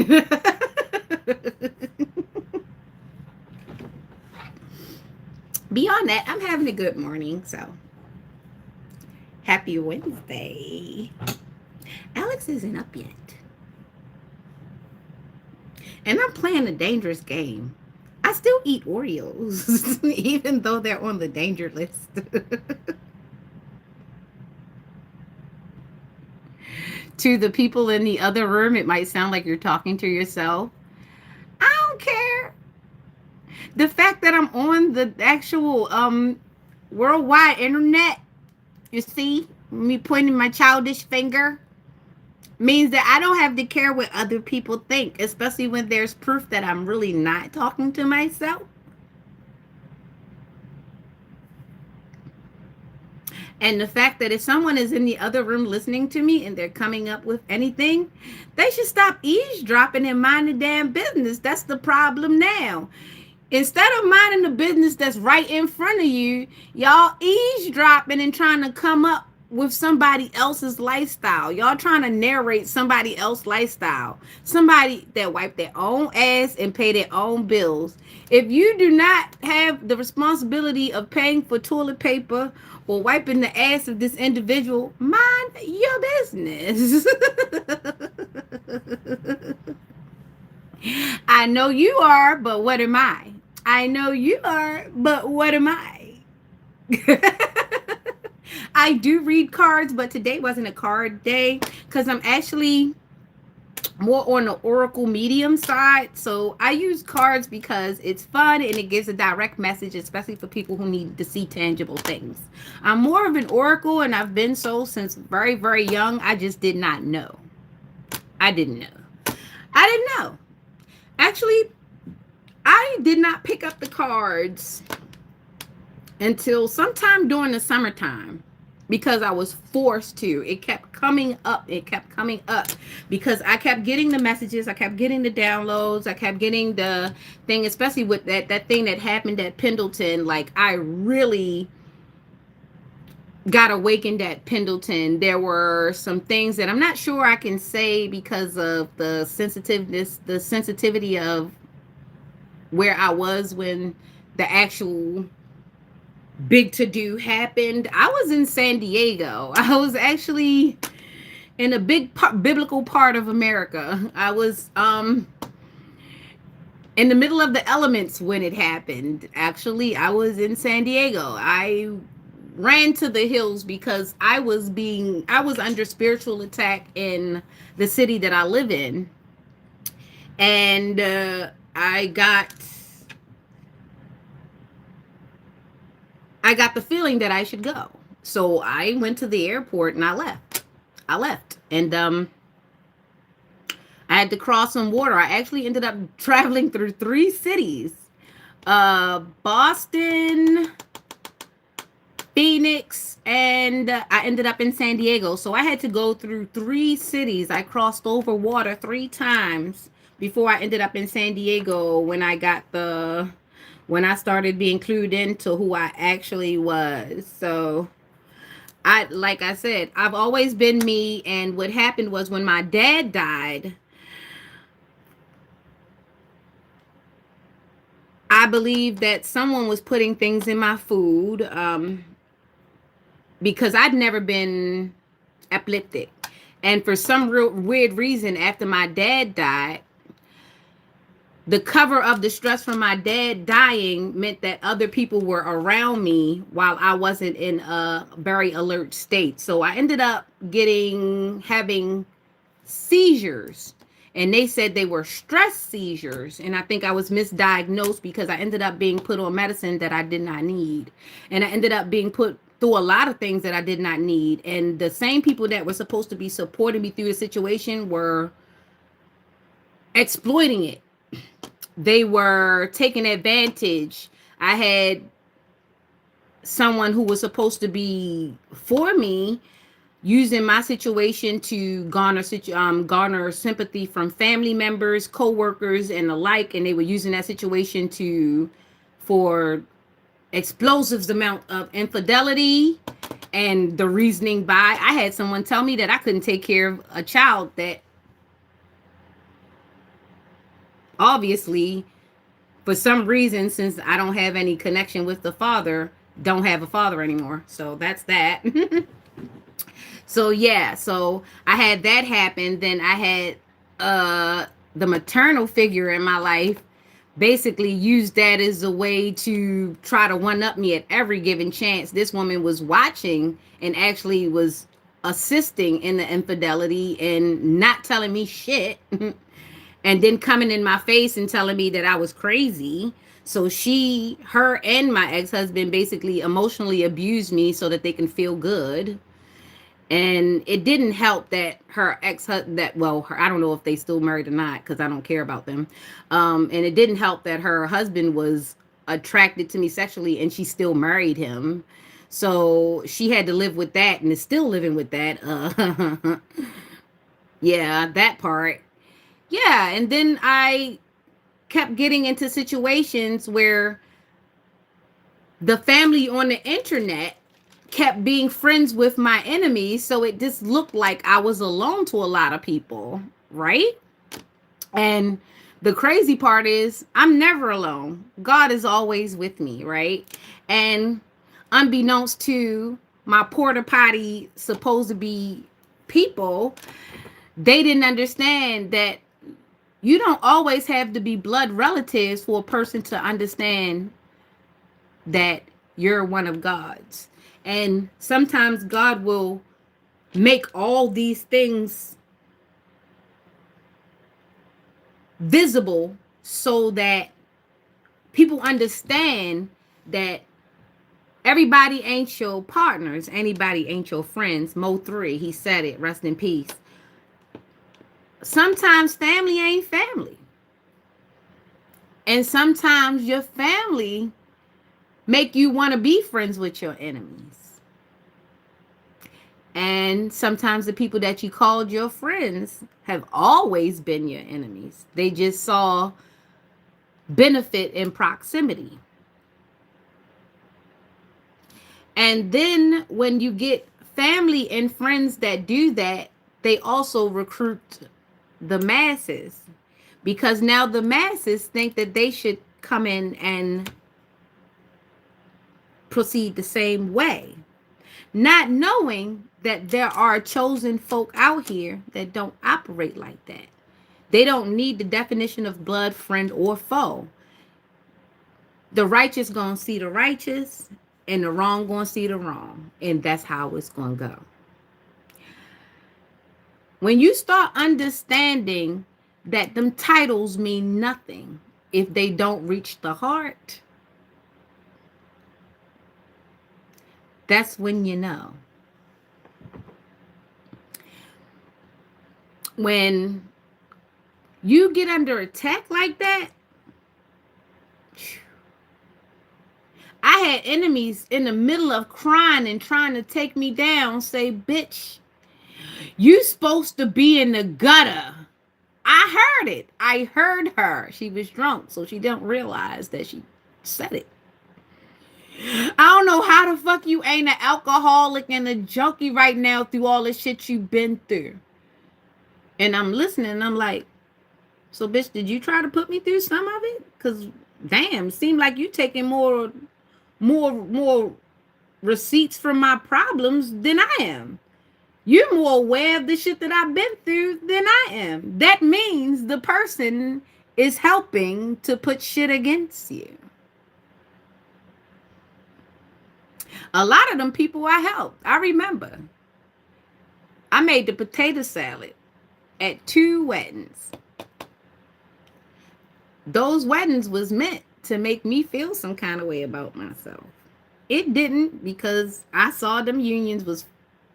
Beyond that, I'm having a good morning. So happy Wednesday. Alex isn't up yet. And I'm playing a dangerous game. I still eat Oreos, even though they're on the danger list. To the people in the other room, it might sound like you're talking to yourself. I don't care. The fact that I'm on the actual worldwide internet, you see, me pointing my childish finger, means that I don't have to care what other people think, especially when there's proof that I'm really not talking to myself. And the fact that if someone is in the other room listening to me and they're coming up with anything, they should stop eavesdropping and mind the damn business. That's the problem now. Instead of minding the business that's right in front of you, y'all eavesdropping and trying to come up with somebody else's lifestyle. Y'all trying to narrate somebody else's lifestyle. Somebody that wipe their own ass and pay their own bills. If you do not have the responsibility of paying for toilet paper or wiping the ass of this individual, mind your business. I know you are, but what am I? I know you are, but what am I? I do read cards, but today wasn't a card day because I'm actually more on the oracle medium side. So I use cards because it's fun and it gives a direct message, especially for people who need to see tangible things. I'm more of an oracle, and I've been so since very, very young. I just did not know. I didn't know. I didn't know. Actually, I did not pick up the cards until sometime during the summertime because I was forced to. It kept coming up. It kept coming up because I kept getting the messages. I kept getting the downloads. I kept getting the thing, especially with that thing that happened at Pendleton. Like, I really got awakened at Pendleton. There were some things that I'm not sure I can say because of the sensitivity of where I was when the actual big to-do happened. I was in San Diego. I was actually in a biblical part of America. I was in the middle of the elements when it happened. Actually, I was in San Diego. I ran to the hills because I was under spiritual attack in the city that I live in. And I got the feeling that I should go. So I went to the airport and I left. And I had to cross some water. I actually ended up traveling through 3 cities. Boston, Phoenix, and I ended up in San Diego. So I had to go through 3 cities. I crossed over water 3 times before I ended up in San Diego when I started being clued into who I actually was. So like I said, I've always been me. And what happened was when my dad died, I believe that someone was putting things in my food because I'd never been epileptic. And for some real weird reason, after my dad died, the cover of the stress from my dad dying meant that other people were around me while I wasn't in a very alert state. So I ended up having seizures, and they said they were stress seizures. And I think I was misdiagnosed because I ended up being put on medicine that I did not need. And I ended up being put through a lot of things that I did not need. And the same people that were supposed to be supporting me through the situation were exploiting it. They were taking advantage. I had someone who was supposed to be for me using my situation to garner sympathy from family members, co-workers, and the like, and they were using that situation to for explosives amount of infidelity. And the reasoning by, I had someone tell me that I couldn't take care of a child that obviously, for some reason, since I don't have any connection with the father, don't have a father anymore. So that's that. So yeah, so I had that happen. Then I had the maternal figure in my life basically used that as a way to try to one up me at every given chance. This woman was watching and actually was assisting in the infidelity and not telling me shit. And then coming in my face and telling me that I was crazy. So her and my ex-husband basically emotionally abused me so that they can feel good. And it didn't help that her ex-husband, I don't know if they still married or not because I don't care about them. And it didn't help that her husband was attracted to me sexually and she still married him. So she had to live with that and is still living with that. Yeah, that part. Yeah, and then I kept getting into situations where the family on the internet kept being friends with my enemies, so it just looked like I was alone to a lot of people, right? And the crazy part is I'm never alone. God is always with me, right? And unbeknownst to my porta potty supposed to be people, they didn't understand that you don't always have to be blood relatives for a person to understand that you're one of God's. And sometimes God will make all these things visible so that people understand that everybody ain't your partners, anybody ain't your friends. Mo 3, he said it, rest in peace. Sometimes family ain't family. And sometimes your family make you want to be friends with your enemies. And sometimes the people that you called your friends have always been your enemies. They just saw benefit in proximity. And then when you get family and friends that do that, they also recruit the masses. Because now the masses think that they should come in and proceed the same way, not knowing that there are chosen folk out here that don't operate like that. They don't need the definition of blood, friend, or foe. The righteous gonna see the righteous, and the wrong gonna see the wrong, and that's how it's gonna go. When you start understanding that them titles mean nothing if they don't reach the heart, that's when you know. When you get under attack like that, I had enemies in the middle of crying and trying to take me down say, bitch, you supposed to be in the gutter. I heard it. I heard her. She was drunk, so she didn't realize that she said it. I don't know how the fuck you ain't an alcoholic and a junkie right now through all the shit you've been through. And I'm listening and I'm like, so bitch, did you try to put me through some of it? Because damn, seemed like you taking more receipts from my problems than I am. You're more aware of the shit that I've been through than I am. That means the person is helping to put shit against you. A lot of them people I helped, I remember. I made the potato salad at 2 weddings. Those weddings was meant to make me feel some kind of way about myself. It didn't, because I saw them unions was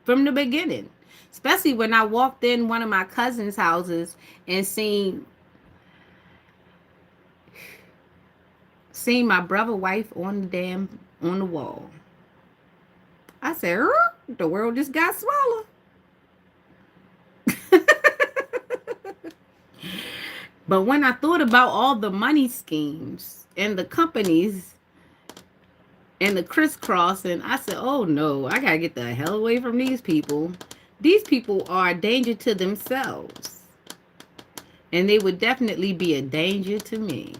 from the beginning. Especially when I walked in one of my cousin's houses and seen my brother wife on the wall. I said, the world just got smaller. But when I thought about all the money schemes and the companies and the crisscross, and I said, oh no, I gotta get the hell away from these people. These people are a danger to themselves, and they would definitely be a danger to me,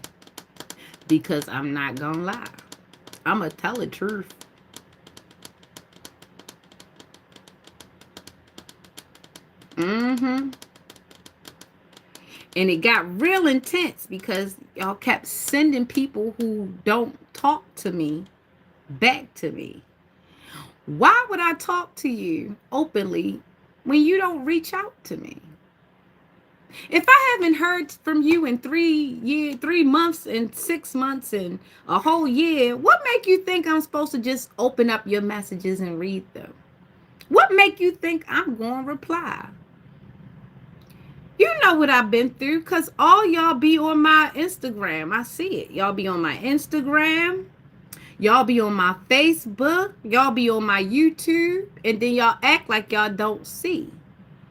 because I'm not gonna lie, I'm gonna tell the truth. Mm-hmm. And it got real intense because y'all kept sending people who don't talk to me back to me. Why would I talk to you openly when you don't reach out to me? If I haven't heard from you in 3 months and 6 months and a whole year, what make you think I'm supposed to just open up your messages and read them? What make you think I'm going to reply? You know what I've been through, because all y'all be on my Instagram. I see it. Y'all be on my Instagram. Y'all be on my Facebook. Y'all be on my YouTube. And then y'all act like y'all don't see.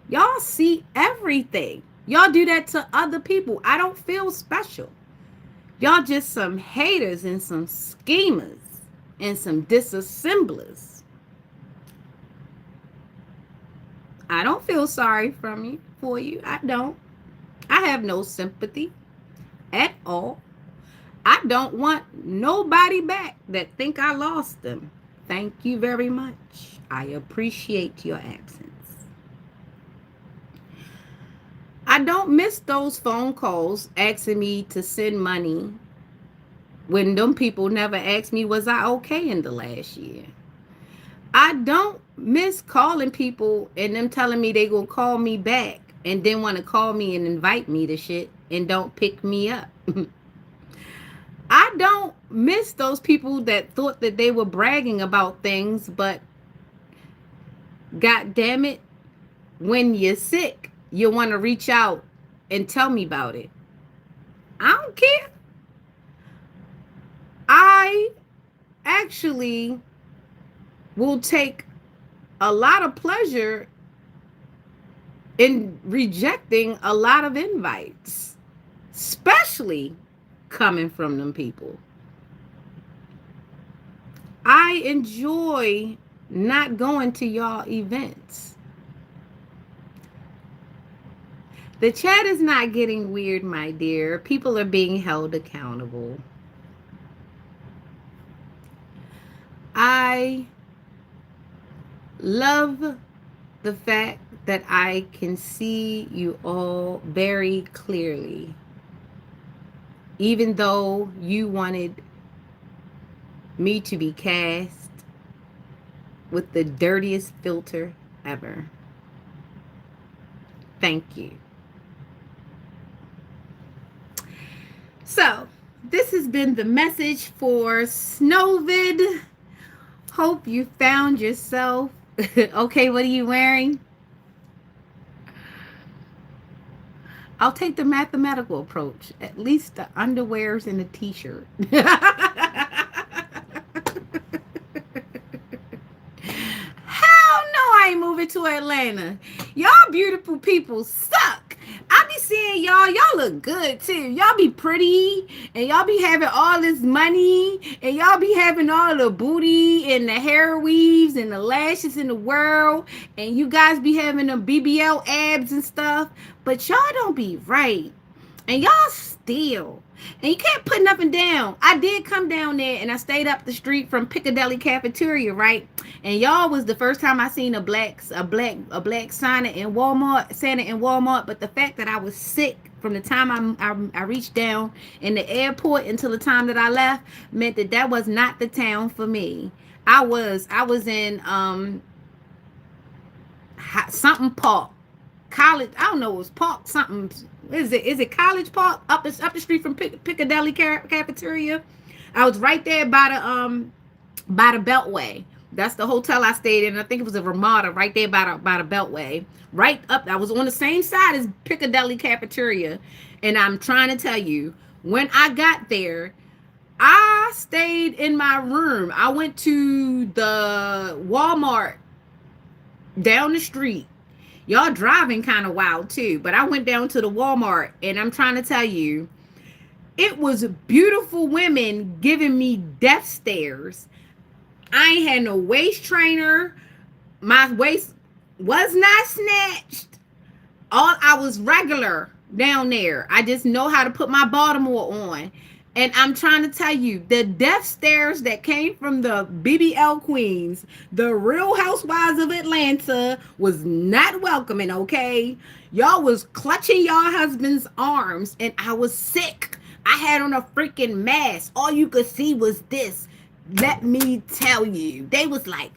Y'all see everything. Y'all do that to other people. I don't feel special. Y'all just some haters and some schemers and some disassemblers. I don't feel sorry for you. I don't. I have no sympathy at all. I don't want nobody back that think I lost them. Thank you very much. I appreciate your absence. I don't miss those phone calls asking me to send money when them people never asked me, was I okay in the last year? I don't miss calling people and them telling me they gonna call me back and then want to call me and invite me to shit and don't pick me up. I don't miss those people that thought that they were bragging about things, but God damn it, when you're sick, you want to reach out and tell me about it. I don't care. I actually will take a lot of pleasure in rejecting a lot of invites, especially coming from them people. I enjoy not going to y'all events. The chat is not getting weird, my dear. People are being held accountable. I love the fact that I can see you all very clearly, even though you wanted me to be cast with the dirtiest filter ever. Thank you. So, this has been the message for SNOVID. Hope you found yourself. Okay, what are you wearing? I'll take the mathematical approach. At least the underwears and the t-shirt. I ain't moving to Atlanta. Y'all beautiful people suck. I be seeing y'all look good too. Y'all be pretty and y'all be having all this money and y'all be having all the booty and the hair weaves and the lashes in the world, and you guys be having them BBL abs and stuff, but y'all don't be right. And y'all steal. And you can't put nothing down. I did come down there and I stayed up the street from Piccadilly Cafeteria, right? And y'all was the first time I seen a black Santa in Walmart. But the fact that I was sick from the time I reached down in the airport until the time that I left meant that was not the town for me. I was in something park. College, I don't know, it was park something. Is it College Park up the street from Piccadilly Cafeteria? I was right there by the Beltway. That's the hotel I stayed in. I think it was a Ramada right there by the Beltway. Right up, I was on the same side as Piccadilly Cafeteria. And I'm trying to tell you, when I got there, I stayed in my room. I went to the Walmart down the street. Y'all driving kind of wild too. But I went down to the Walmart and I'm trying to tell you, it was beautiful women giving me death stares. I ain't had no waist trainer. My waist was not snatched. All I was regular down there. I just know how to put my Baltimore on. And I'm trying to tell you, the death stares that came from the BBL queens, the Real Housewives of Atlanta, was not welcoming, okay? Y'all was clutching y'all husband's arms, and I was sick. I had on a freaking mask. All you could see was this. Let me tell you. They was like,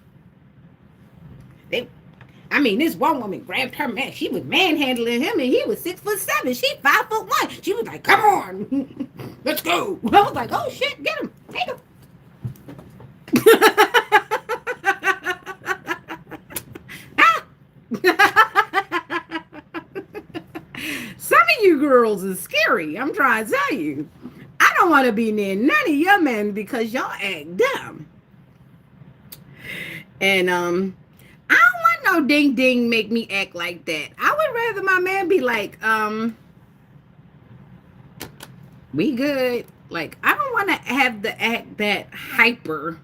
they this one woman grabbed her man. She was manhandling him, and he was 6'7". She 5'1". She was like, "Come on, let's go." I was like, "Oh shit, get him, take him." Some of you girls is scary. I'm trying to tell you. I don't want to be near none of your men because y'all act dumb. And I don't want no ding ding make me act like that. I would rather my man be like, we good. Like, I don't want to have the act that hyper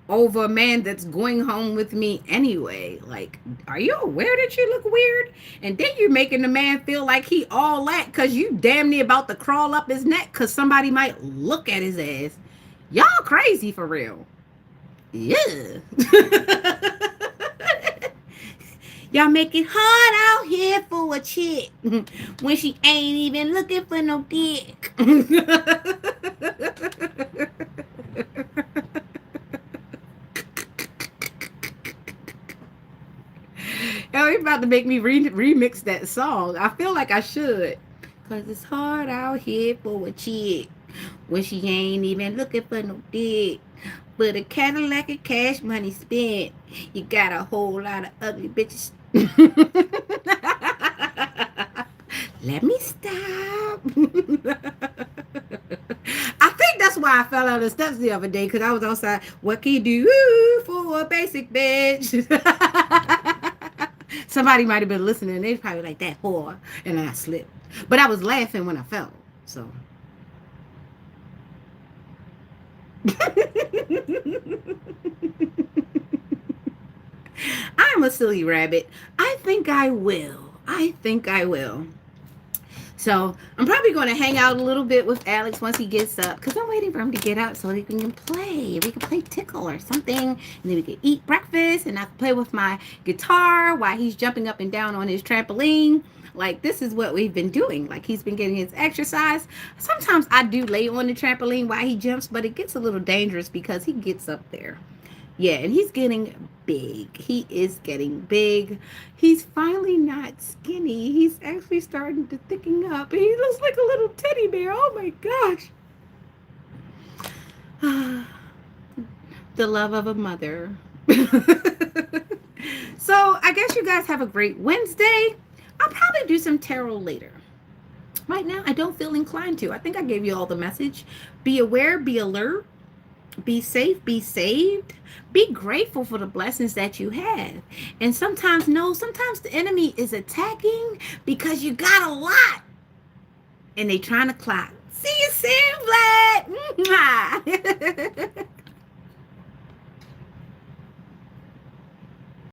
over a man that's going home with me anyway. Like, are you aware that you look weird? And then you're making the man feel like he all that because you damn near about to crawl up his neck because somebody might look at his ass. Y'all crazy for real. Yeah. Y'all make it hard out here for a chick when she ain't even looking for no dick. Oh, you're about to make me remix that song. I feel like I should. Cause it's hard out here for a chick when she ain't even looking for no dick. But a Cadillac and cash money spent, you got a whole lot of ugly bitches. Let me stop. I think that's why I fell out of the steps the other day, because I was outside. What can you do for a basic bitch? Somebody might have been listening. They probably like, that whore. And I slipped. But I was laughing when I fell. So. I'm a silly rabbit. I think I will. So I'm probably going to hang out a little bit with Alex once he gets up, because I'm waiting for him to get up so we can play. We can play tickle or something, and then we can eat breakfast, and I can play with my guitar while he's jumping up and down on his trampoline. Like, this is what we've been doing. Like, he's been getting his exercise. Sometimes I do lay on the trampoline while he jumps, but it gets a little dangerous because he gets up there. Yeah, and he's getting big. He is getting big. He's finally not skinny. He's actually starting to thicken up. And he looks like a little teddy bear. Oh my gosh. The love of a mother. So I guess you guys have a great Wednesday. I'll probably do some tarot later. Right now, I don't feel inclined to. I think I gave you all the message. Be aware, be alert. Be safe, be saved. Be grateful for the blessings that you have. And sometimes the enemy is attacking because you got a lot. And they trying to clock. See you soon, Vlad.